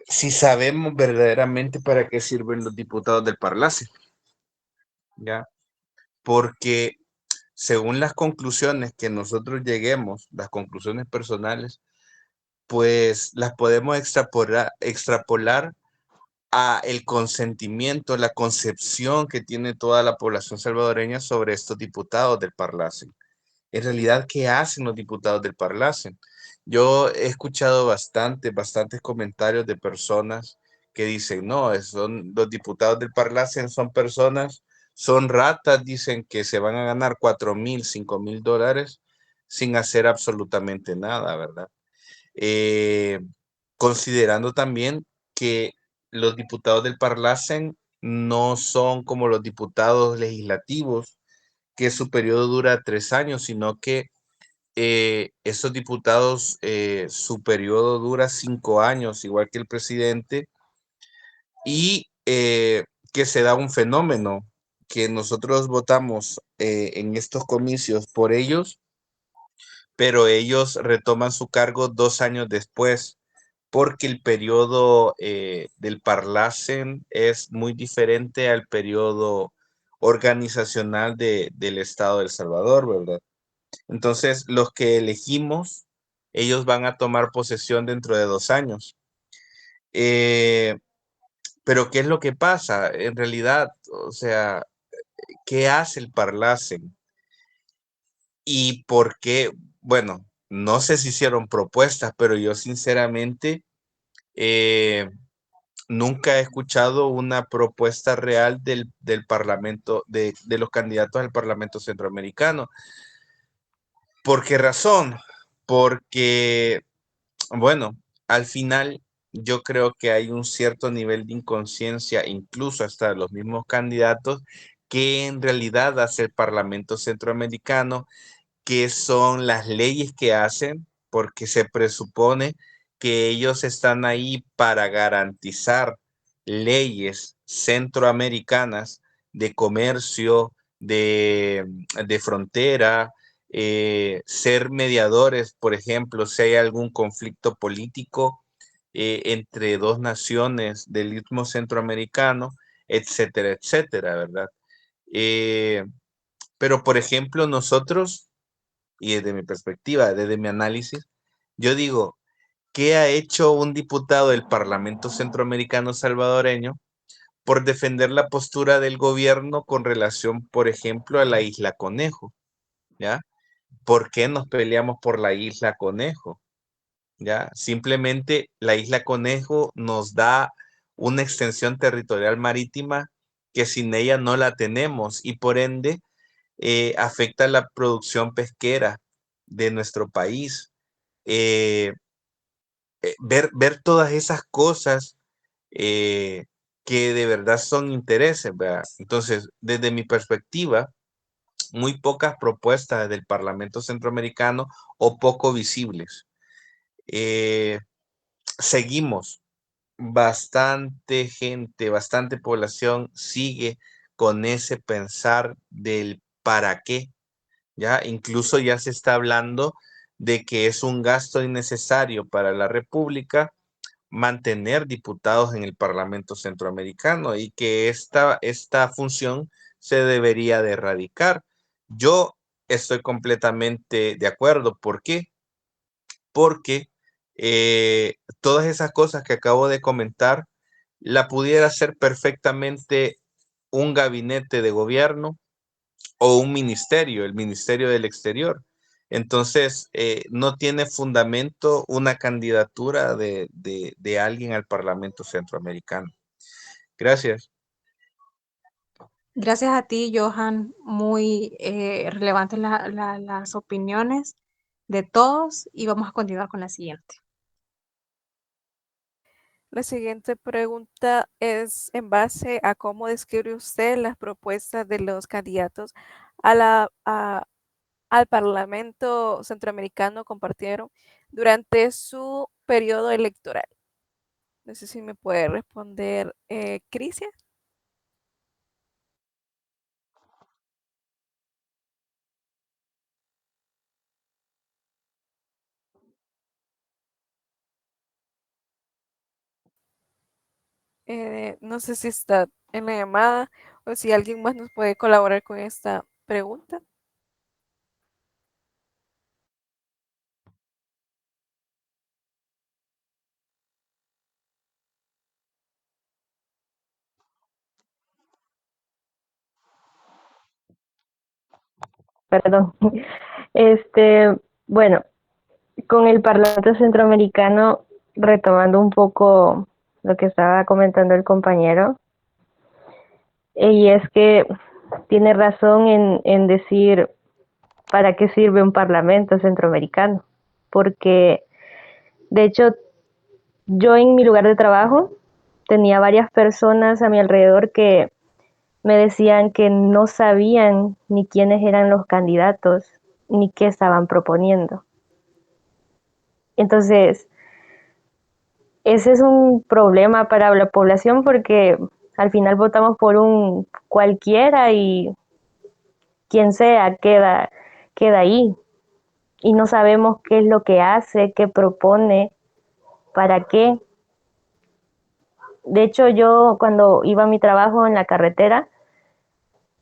si sabemos verdaderamente para qué sirven los diputados del Parlace, ¿ya? Porque según las conclusiones que nosotros lleguemos, las conclusiones personales, pues las podemos extrapolar a el consentimiento, la concepción que tiene toda la población salvadoreña sobre estos diputados del Parlace. En realidad, ¿qué hacen los diputados del Parlacen? Yo he escuchado bastantes comentarios de personas que dicen, no, son los diputados del Parlacen son personas, son ratas, dicen que se van a ganar 4,000, 5,000 dólares sin hacer absolutamente nada, ¿verdad? Eh, Considerando también que los diputados del Parlacen no son como los diputados legislativos, que su periodo dura 3 años, sino que esos diputados, su periodo dura 5 años, igual que el presidente, y que se da un fenómeno que nosotros votamos en estos comicios por ellos, pero ellos retoman su cargo 2 años después, porque el periodo del Parlacen es muy diferente al periodo organizacional del Estado de El Salvador, ¿verdad? Entonces, los que elegimos, ellos van a tomar posesión dentro de 2 años. Pero ¿qué es lo que pasa? En realidad, o sea, ¿qué hace el Parlacen? ¿Y por qué? Bueno, no sé si hicieron propuestas, pero yo sinceramente nunca he escuchado una propuesta real del Parlamento, de los candidatos al Parlamento Centroamericano. ¿Por qué razón? Porque bueno, al final yo creo que hay un cierto nivel de inconsciencia, incluso hasta de los mismos candidatos, que en realidad hace el Parlamento Centroamericano qué son las leyes que hacen, porque se presupone que ellos están ahí para garantizar leyes centroamericanas de comercio, de frontera, ser mediadores, por ejemplo, si hay algún conflicto político entre dos naciones del Istmo Centroamericano, etcétera, etcétera, ¿verdad? Pero, por ejemplo, nosotros, y desde mi perspectiva, desde mi análisis, yo digo, ¿qué ha hecho un diputado del Parlamento Centroamericano salvadoreño por defender la postura del gobierno con relación, por ejemplo, a la isla Conejo? ¿Ya? ¿Por qué nos peleamos por la isla Conejo? ¿Ya? Simplemente la isla Conejo nos da una extensión territorial marítima que sin ella no la tenemos y por ende afecta la producción pesquera de nuestro país. Eh, ver todas esas cosas que de verdad son intereses, ¿verdad? Entonces, desde mi perspectiva, muy pocas propuestas del Parlamento Centroamericano o poco visibles. Seguimos, bastante gente, bastante población sigue con ese pensar del para qué, ¿ya? Incluso ya se está hablando de que es un gasto innecesario para la República mantener diputados en el Parlamento Centroamericano y que esta función se debería de erradicar. Yo estoy completamente de acuerdo. ¿Por qué? Porque todas esas cosas que acabo de comentar la pudiera hacer perfectamente un gabinete de gobierno o un ministerio, el Ministerio del Exterior. Entonces, no tiene fundamento una candidatura de alguien al Parlamento Centroamericano. Gracias. Gracias a ti, Johan. Muy relevantes las opiniones de todos y vamos a continuar con la siguiente. La siguiente pregunta es en base a cómo describe usted las propuestas de los candidatos al Parlamento Centroamericano compartieron durante su periodo electoral. No sé si me puede responder, Crisia. No sé si está en la llamada o si alguien más nos puede colaborar con esta pregunta. Perdón. Este, bueno, con el Parlamento Centroamericano, retomando un poco lo que estaba comentando el compañero, y es que tiene razón en decir para qué sirve un Parlamento Centroamericano, porque de hecho yo en mi lugar de trabajo tenía varias personas a mi alrededor que me decían que no sabían ni quiénes eran los candidatos ni qué estaban proponiendo. Entonces, ese es un problema para la población porque al final votamos por un cualquiera y quien sea queda ahí. Y no sabemos qué es lo que hace, qué propone, para qué. De hecho, yo cuando iba a mi trabajo en la carretera,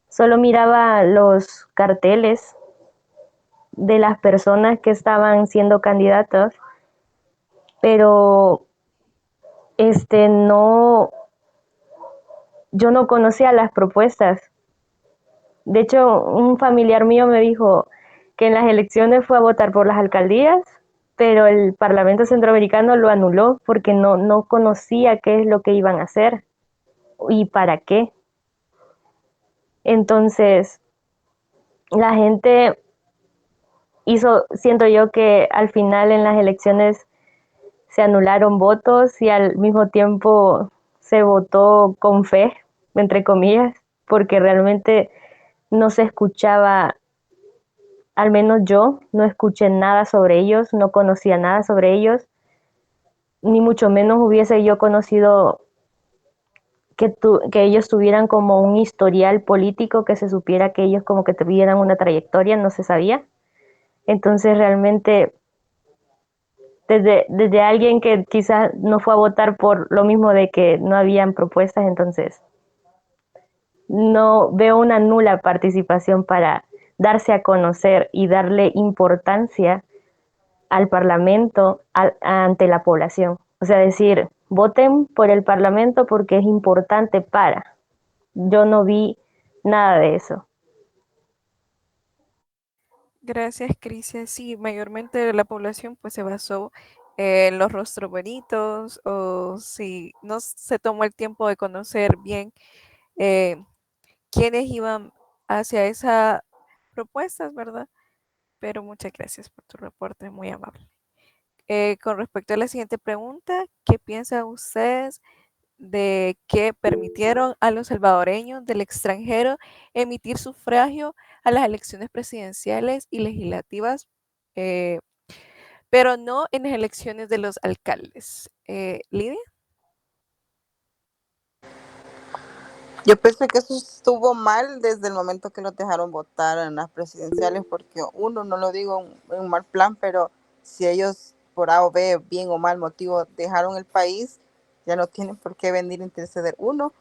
solo miraba los carteles de las personas que estaban siendo candidatos, pero no, yo no conocía las propuestas. De hecho, un familiar mío me dijo que en las elecciones fue a votar por las alcaldías, pero el Parlamento Centroamericano lo anuló porque no conocía qué es lo que iban a hacer y para qué. Entonces, la gente siento yo que al final en las elecciones se anularon votos y al mismo tiempo se votó con fe, entre comillas, porque realmente no se escuchaba al menos yo no escuché nada sobre ellos, no conocía nada sobre ellos, ni mucho menos hubiese yo conocido que ellos tuvieran como un historial político, que se supiera que ellos como que tuvieran una trayectoria, no se sabía. Entonces realmente desde alguien que quizás no fue a votar por lo mismo de que no habían propuestas, entonces no veo una nula participación para darse a conocer y darle importancia al Parlamento ante la población. O sea, decir, voten por el Parlamento porque es importante para. Yo no vi nada de eso. Gracias, Crisia. Sí, mayormente la población pues se basó en los rostros bonitos o si no se tomó el tiempo de conocer bien eh, quiénes iban hacia esas propuestas, ¿verdad? Pero muchas gracias por tu reporte, muy amable. Con respecto a la siguiente pregunta, ¿qué piensan ustedes de que permitieron a los salvadoreños del extranjero emitir sufragio a las elecciones presidenciales y legislativas, pero no en las elecciones de los alcaldes? Lidia. Yo pensé que eso estuvo mal desde el momento que los dejaron votar en las presidenciales, porque uno, no lo digo en un mal plan, pero si ellos por A o B, bien o mal motivo, dejaron el país, ya no tienen por qué venir a interceder. Uno,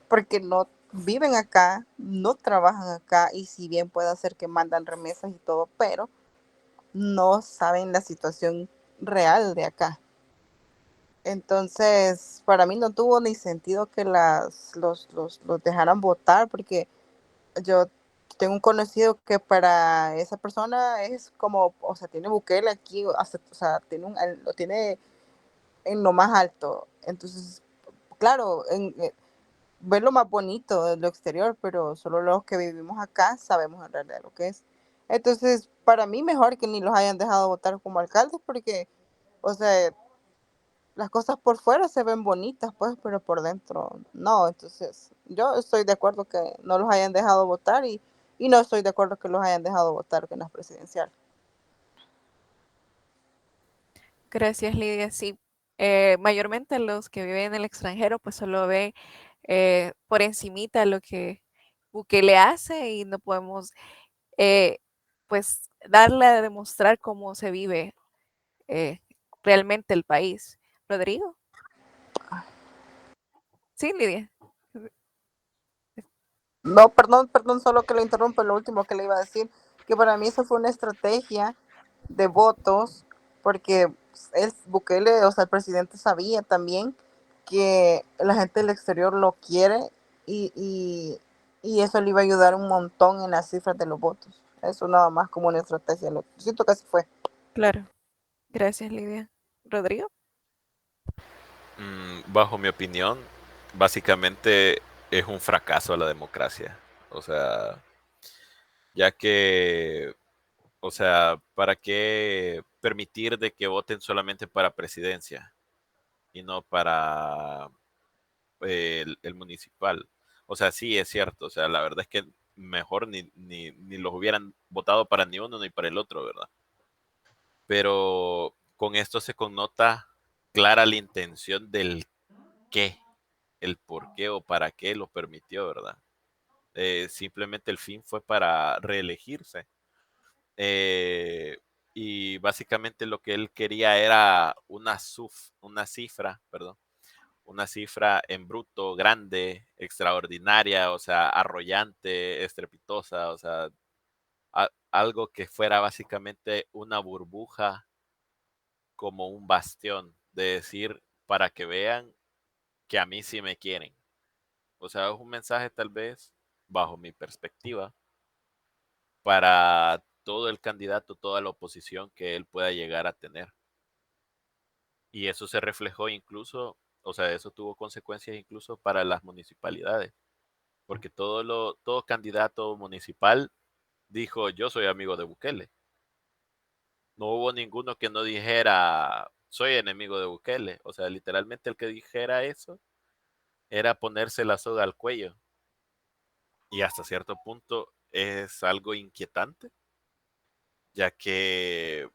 porque no viven acá, no trabajan acá, y si bien puede ser que mandan remesas y todo, pero no saben la situación real de acá. Entonces, para mí no tuvo ni sentido que los dejaran votar, porque yo tengo un conocido que para esa persona es como, o sea, tiene Bukele aquí, o sea, lo tiene en lo más alto. Entonces, claro, ver lo más bonito de lo exterior, pero solo los que vivimos acá sabemos en realidad lo que es. Entonces, para mí mejor que ni los hayan dejado votar como alcaldes, porque, o sea, las cosas por fuera se ven bonitas, pues, pero por dentro no. Entonces, yo estoy de acuerdo que no los hayan dejado votar, y no estoy de acuerdo que los hayan dejado votar en las presidenciales. Gracias, Lidia. Sí, mayormente los que viven en el extranjero pues solo ven por encimita lo que Bukele hace y no podemos pues darle a demostrar cómo se vive realmente el país. Rodrigo. Sí, Lidia. No, perdón, solo que le interrumpo, lo último que le iba a decir, que para mí eso fue una estrategia de votos, porque Bukele, o sea, el presidente sabía también que la gente del exterior lo quiere, y, y, y eso le iba a ayudar un montón en las cifras de los votos. Eso nada más como una estrategia. Siento que así fue. Claro. Gracias, Lidia. Rodrigo. Bajo mi opinión, básicamente es un fracaso a la democracia. O sea, ya que, o sea, ¿para qué permitir de que voten solamente para presidencia y no para el municipal? O sea, sí es cierto. O sea, la verdad es que mejor ni los hubieran votado para ni uno ni para el otro, ¿verdad? Pero con esto se connota clara la intención del qué, el por qué o para qué lo permitió, ¿verdad? Simplemente el fin fue para reelegirse. Eh, y básicamente lo que él quería era una cifra, perdón, una cifra en bruto grande, extraordinaria, o sea, arrollante, estrepitosa, o sea, algo que fuera básicamente una burbuja, como un bastión de decir, para que vean que a mí sí me quieren. O sea, es un mensaje tal vez, bajo mi perspectiva, para todo el candidato, toda la oposición que él pueda llegar a tener. Y eso se reflejó incluso, o sea, eso tuvo consecuencias incluso para las municipalidades, porque todo candidato municipal dijo, yo soy amigo de Bukele. No hubo ninguno que no dijera, soy enemigo de Bukele. O sea, literalmente el que dijera eso era ponerse la soga al cuello. Y hasta cierto punto es algo inquietante, ya que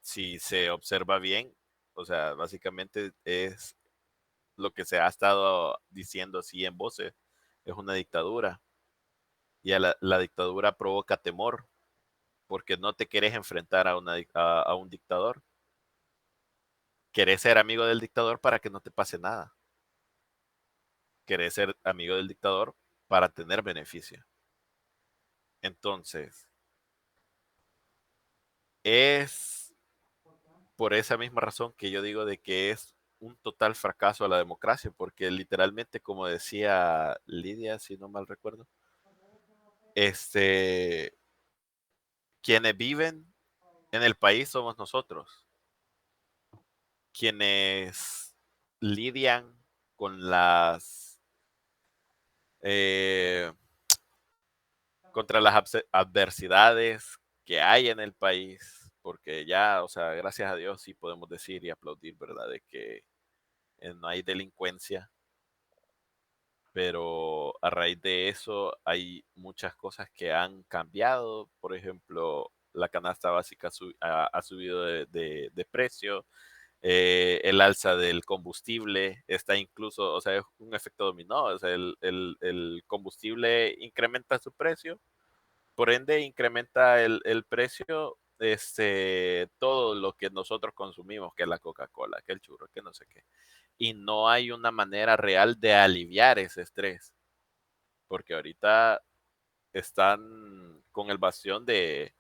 si se observa bien, o sea, básicamente es lo que se ha estado diciendo así en voces, es una dictadura. Y la dictadura provoca temor, porque no te querés enfrentar a un dictador. Querés ser amigo del dictador para que no te pase nada. Querés ser amigo del dictador para tener beneficio. Entonces, es por esa misma razón que yo digo de que es un total fracaso a la democracia, porque literalmente, como decía Lidia, si no mal recuerdo, este, quienes viven en el país somos nosotros. Quienes lidian con las eh, contra las adversidades que hay en el país, porque ya, o sea, gracias a Dios sí podemos decir y aplaudir, ¿verdad? De que no hay delincuencia, pero a raíz de eso hay muchas cosas que han cambiado. Por ejemplo, la canasta básica ha subido de precio, el alza del combustible está incluso, o sea, es un efecto dominó, o sea, el combustible incrementa su precio, por ende incrementa el precio, todo lo que nosotros consumimos, que es la Coca-Cola, que el churro, que no sé qué. Y no hay una manera real de aliviar ese estrés, porque ahorita están con el bastión de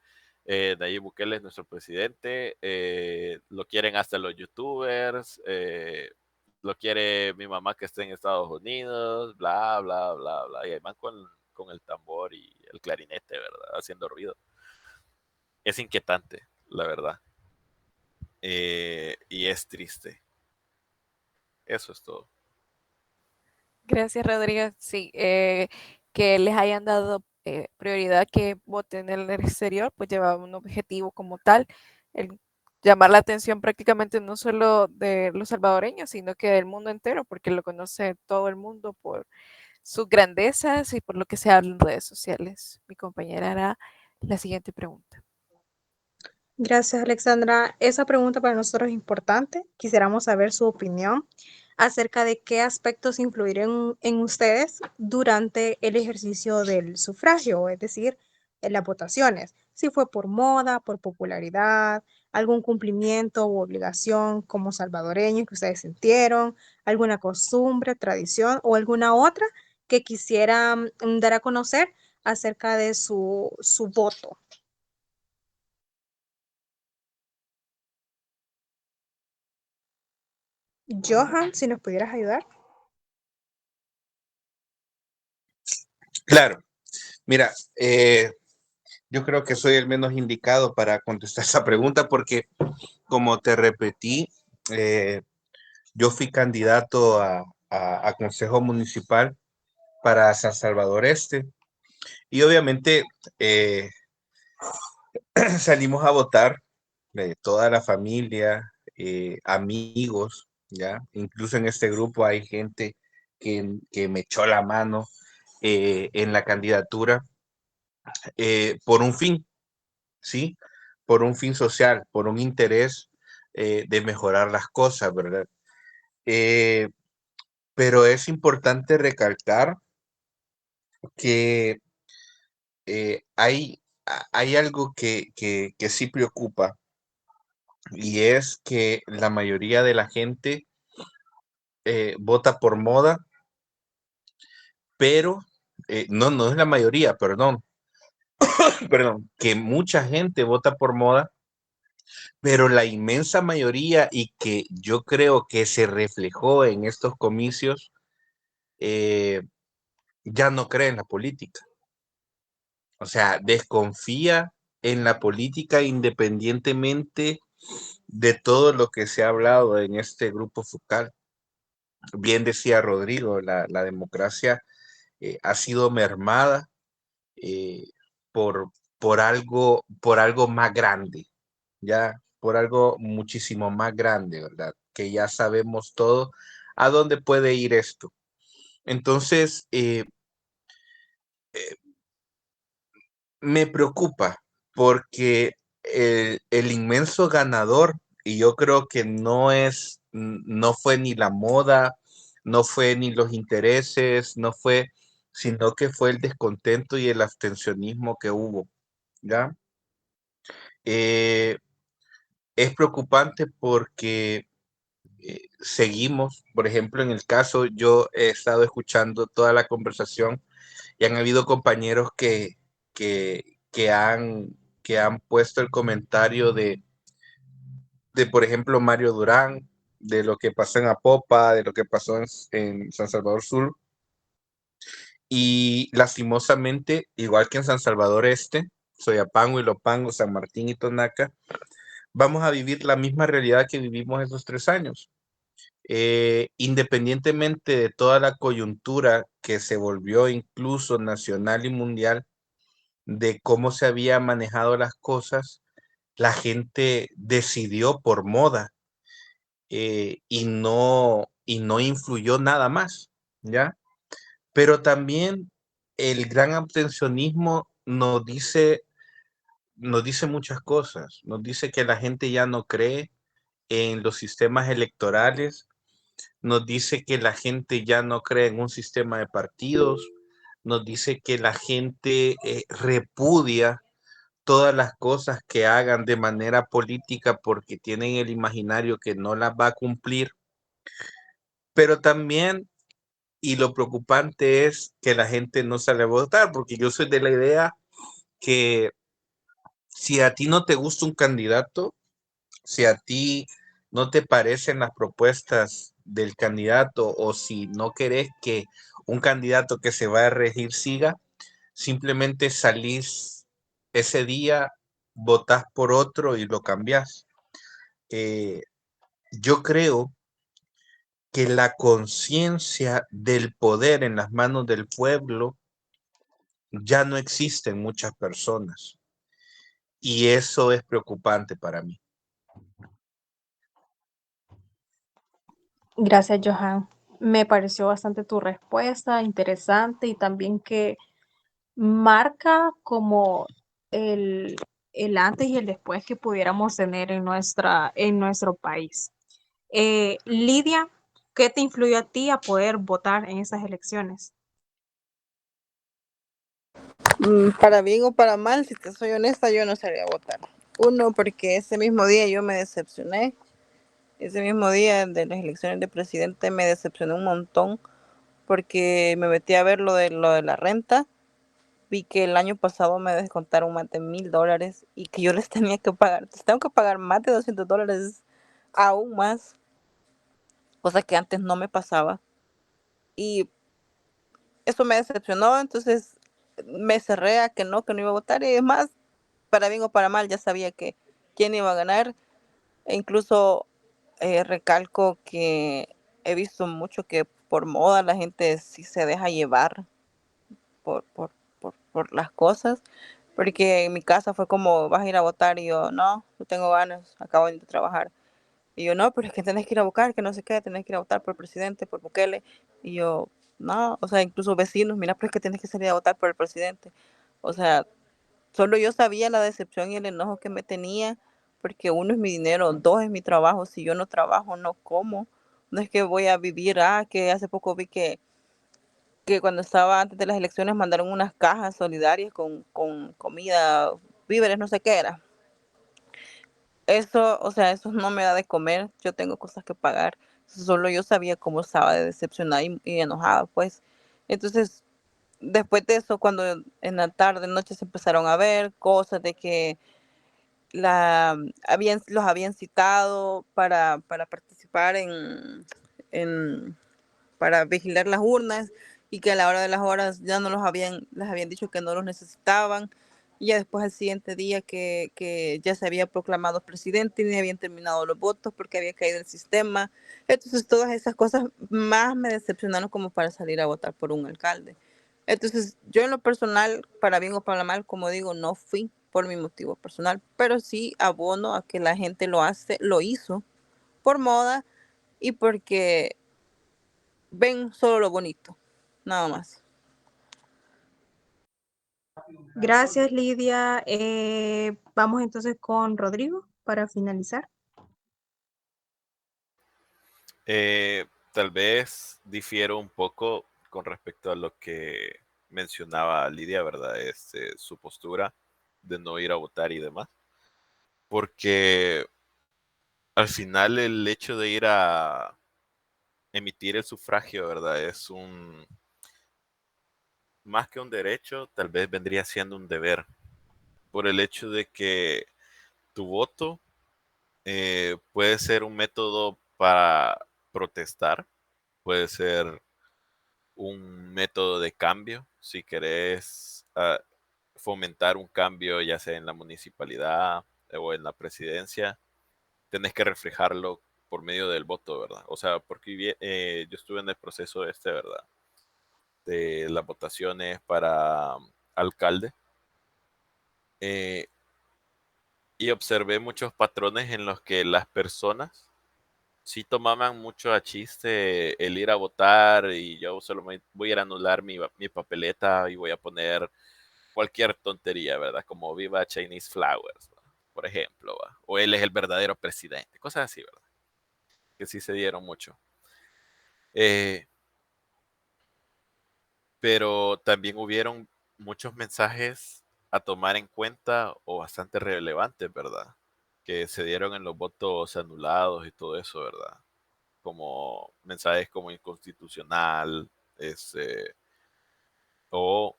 Nayib Bukele es nuestro presidente, lo quieren hasta los youtubers, lo quiere mi mamá que está en Estados Unidos, bla, bla, bla, bla, y ahí van con el tambor y el clarinete, ¿verdad? Haciendo ruido. Es inquietante, la verdad. Y es triste. Eso es todo. Gracias, Rodrigo. Sí, que les hayan dado prioridad que voten en el exterior, pues lleva un objetivo como tal, el llamar la atención prácticamente no solo de los salvadoreños, sino que del mundo entero, porque lo conoce todo el mundo por sus grandezas y por lo que se habla en redes sociales. Mi compañera hará la siguiente pregunta. Gracias, Alexandra. Esa pregunta para nosotros es importante. Quisiéramos saber su opinión acerca de qué aspectos influyeron en ustedes durante el ejercicio del sufragio, es decir, en las votaciones. Si fue por moda, por popularidad, algún cumplimiento u obligación como salvadoreños que ustedes sintieron, alguna costumbre, tradición o alguna otra que quisieran dar a conocer acerca de su voto. Johan, si nos pudieras ayudar. Claro, mira, yo creo que soy el menos indicado para contestar esa pregunta porque, como te repetí, yo fui candidato a Consejo Municipal para San Salvador Este y obviamente salimos a votar, toda la familia, amigos, ¿ya? Incluso en este grupo hay gente que me echó la mano en la candidatura por un fin, ¿sí? Por un fin social, por un interés de mejorar las cosas, ¿verdad? Eh, pero es importante recalcar que hay algo que sí preocupa y es que la mayoría de la gente vota por moda, pero no es la mayoría, perdón, perdón, que mucha gente vota por moda, pero la inmensa mayoría y que yo creo que se reflejó en estos comicios, eh, ya no cree en la política. O sea, desconfía en la política independientemente de todo lo que se ha hablado en este grupo focal. Bien decía Rodrigo, la democracia ha sido mermada eh, por, por algo más grande, ya, por algo muchísimo más grande, ¿verdad? Que ya sabemos todo a dónde puede ir esto. Entonces, me preocupa, porque el inmenso ganador, y yo creo que no fue ni la moda, no fue ni los intereses, no fue, sino que fue el descontento y el abstencionismo que hubo, ¿ya? Eh, es preocupante porque seguimos, por ejemplo, en el caso, yo he estado escuchando toda la conversación y han habido compañeros que han puesto el comentario por ejemplo, Mario Durán, de lo que pasó en Apopa, de lo que pasó en San Salvador Sur. Y lastimosamente, igual que en San Salvador Este, Soyapango, Ilopango, San Martín y Tonaca, vamos a vivir la misma realidad que vivimos esos 3 años. Independientemente de toda la coyuntura que se volvió incluso nacional y mundial, de cómo se había manejado las cosas, la gente decidió por moda y no influyó nada más, ¿ya? Pero también el gran abstencionismo nos dice muchas cosas. Nos dice que la gente ya no cree en los sistemas electorales, nos dice que la gente ya no cree en un sistema de partidos, nos dice que la gente repudia todas las cosas que hagan de manera política porque tienen el imaginario que no las va a cumplir, pero también, y lo preocupante es que la gente no sale a votar, porque yo soy de la idea que si a ti no te gusta un candidato, si a ti no te parecen las propuestas del candidato o si no querés que un candidato que se va a regir siga, simplemente salís ese día, votás por otro y lo cambiás. Yo creo que la conciencia del poder en las manos del pueblo ya no existe en muchas personas y eso es preocupante para mí. Gracias, Johan. Me pareció bastante tu respuesta, interesante y también que marca como el, el antes y el después que pudiéramos tener en nuestro país. Lidia, ¿qué te influyó a ti a poder votar en esas elecciones? Para bien o para mal, si te soy honesta, yo no salí a votar. Uno, porque ese mismo día yo me decepcioné. Ese mismo día de las elecciones de presidente me decepcioné un montón porque me metí a ver lo de la renta. Vi que el año pasado me descontaron más de $1,000 y que yo les tenía que pagar. Les tengo que pagar más de $200 aún más, cosa que antes no me pasaba. Y eso me decepcionó, entonces me cerré a que no iba a votar. Y además, para bien o para mal, ya sabía que quién iba a ganar. E incluso recalco que he visto mucho que por moda la gente sí se deja llevar por, por, por las cosas. Porque en mi casa fue como, vas a ir a votar, y yo, no tengo ganas, acabo de trabajar. Y yo, no, pero es que tenés que ir a votar, que no sé qué, tenés que ir a votar por el presidente, por Bukele. Y yo, no, o sea, incluso vecinos, mira, pero es que tenés que salir a votar por el presidente. O sea, solo yo sabía la decepción y el enojo que me tenía, porque uno es mi dinero, dos es mi trabajo. Si yo no trabajo, no como. No es que voy a vivir, que hace poco vi que cuando estaba antes de las elecciones mandaron unas cajas solidarias con comida, víveres, no sé qué era. Eso, o sea, eso no me da de comer, yo tengo cosas que pagar. Solo yo sabía cómo estaba de decepcionada y enojada, pues. Entonces, después de eso, cuando en la tarde, noche se empezaron a ver cosas de que los habían citado para participar en para vigilar las urnas, y que a la hora de las horas ya no les habían dicho que no los necesitaban. Y ya después, el siguiente día, que ya se había proclamado presidente y ni habían terminado los votos porque había caído el sistema. Entonces, todas esas cosas más me decepcionaron como para salir a votar por un alcalde. Entonces, yo en lo personal, para bien o para mal, como digo, no fui por mi motivo personal, pero sí abono a que la gente lo hizo por moda y porque ven solo lo bonito, nada más. Gracias, Lidia. Vamos entonces con Rodrigo para finalizar. Tal vez difiero un poco con respecto a lo que mencionaba Lidia, ¿verdad? Su postura de no ir a votar y demás. Porque al final el hecho de ir a emitir el sufragio, ¿verdad? Más que un derecho, tal vez vendría siendo un deber. Por el hecho de que tu voto puede ser un método para protestar, puede ser un método de cambio, si querés fomentar un cambio ya sea en la municipalidad o en la presidencia, tenés que reflejarlo por medio del voto, ¿verdad? O sea, porque yo estuve en el proceso ¿verdad? De las votaciones para alcalde eh, y observé muchos patrones en los que las personas sí tomaban mucho a chiste el ir a votar y yo solo voy a ir a anular mi papeleta y voy a poner cualquier tontería, ¿verdad? Como viva Chinese Flowers, ¿va? Por ejemplo, ¿va? O él es el verdadero presidente, cosas así, ¿verdad? Que sí se dieron mucho. Eh, pero también hubieron muchos mensajes a tomar en cuenta o bastante relevantes, ¿verdad? Que se dieron en los votos anulados y todo eso, ¿verdad? Como mensajes como inconstitucional, este, o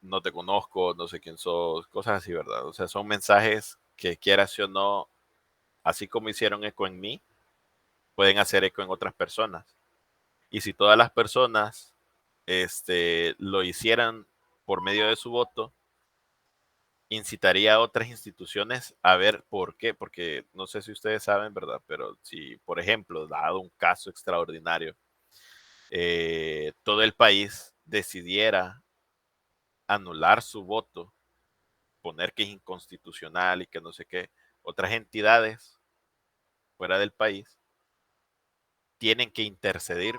no te conozco, no sé quién sos, cosas así, ¿verdad? O sea, son mensajes que quieras o no, así como hicieron eco en mí, pueden hacer eco en otras personas. Y si todas las personas lo hicieran por medio de su voto, incitaría a otras instituciones a ver por qué, porque no sé si ustedes saben, ¿verdad? Pero si, por ejemplo, dado un caso extraordinario, todo el país decidiera anular su voto, poner que es inconstitucional y que no sé qué, otras entidades fuera del país tienen que interceder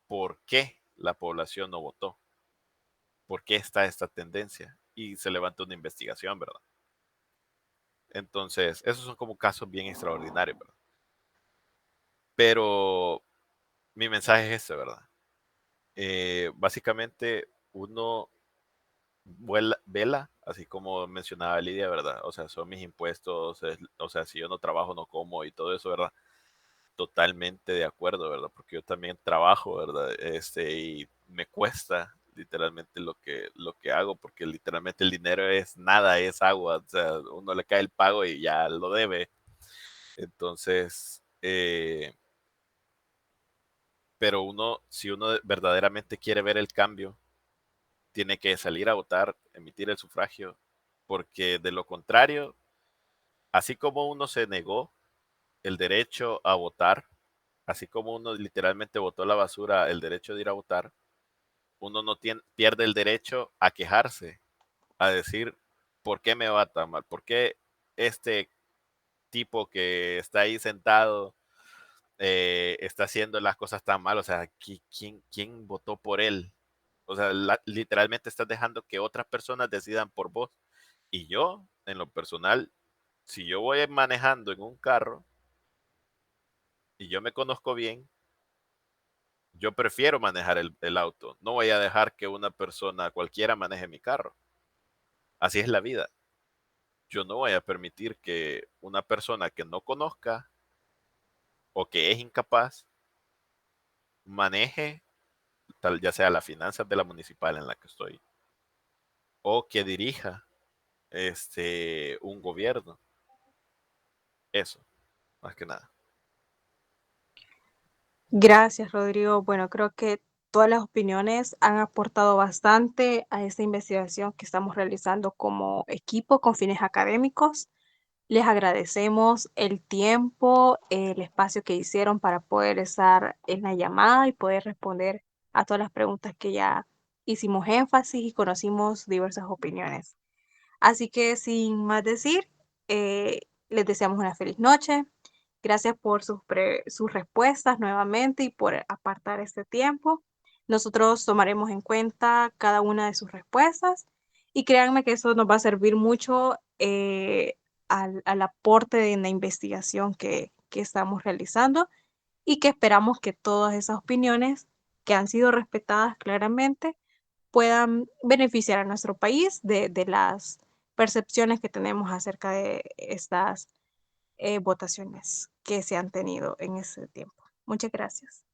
por qué la población no votó, por qué está esta tendencia y se levanta una investigación, ¿verdad? Entonces, esos son como casos bien extraordinarios, ¿verdad? Pero mi mensaje es este, ¿verdad? Básicamente, uno vela, así como mencionaba Lidia, ¿verdad? O sea, son mis impuestos, o sea, si yo no trabajo, no como y todo eso, ¿verdad? Totalmente de acuerdo, ¿verdad? Porque yo también trabajo, ¿verdad? Y me cuesta literalmente lo que hago, porque literalmente el dinero es nada, es agua, o sea, uno le cae el pago y ya lo debe. Entonces, pero si uno verdaderamente quiere ver el cambio, tiene que salir a votar, emitir el sufragio, porque de lo contrario, así como uno se negó el derecho a votar, así como uno literalmente votó a la basura el derecho de ir a votar, uno no pierde el derecho a quejarse, a decir, ¿por qué me va tan mal? ¿Por qué este tipo que está ahí sentado está haciendo las cosas tan mal? O sea, ¿quién votó por él? O sea, literalmente estás dejando que otras personas decidan por vos. Y yo, en lo personal, si yo voy manejando en un carro y yo me conozco bien, yo prefiero manejar el auto. No voy a dejar que una persona cualquiera maneje mi carro. Así es la vida. Yo no voy a permitir que una persona que no conozca o que es incapaz maneje tal ya sea las finanzas de la municipal en la que estoy o que dirija un gobierno. Eso, más que nada. Gracias, Rodrigo. Bueno, creo que todas las opiniones han aportado bastante a esta investigación que estamos realizando como equipo con fines académicos. Les agradecemos el tiempo, el espacio que hicieron para poder estar en la llamada y poder responder a todas las preguntas que ya hicimos énfasis y conocimos diversas opiniones. Así que sin más decir, les deseamos una feliz noche. Gracias por sus respuestas nuevamente y por apartar este tiempo. Nosotros tomaremos en cuenta cada una de sus respuestas y créanme que eso nos va a servir mucho al aporte en la investigación que estamos realizando y que esperamos que todas esas opiniones que han sido respetadas claramente puedan beneficiar a nuestro país de las percepciones que tenemos acerca de estas votaciones que se han tenido en ese tiempo. Muchas gracias.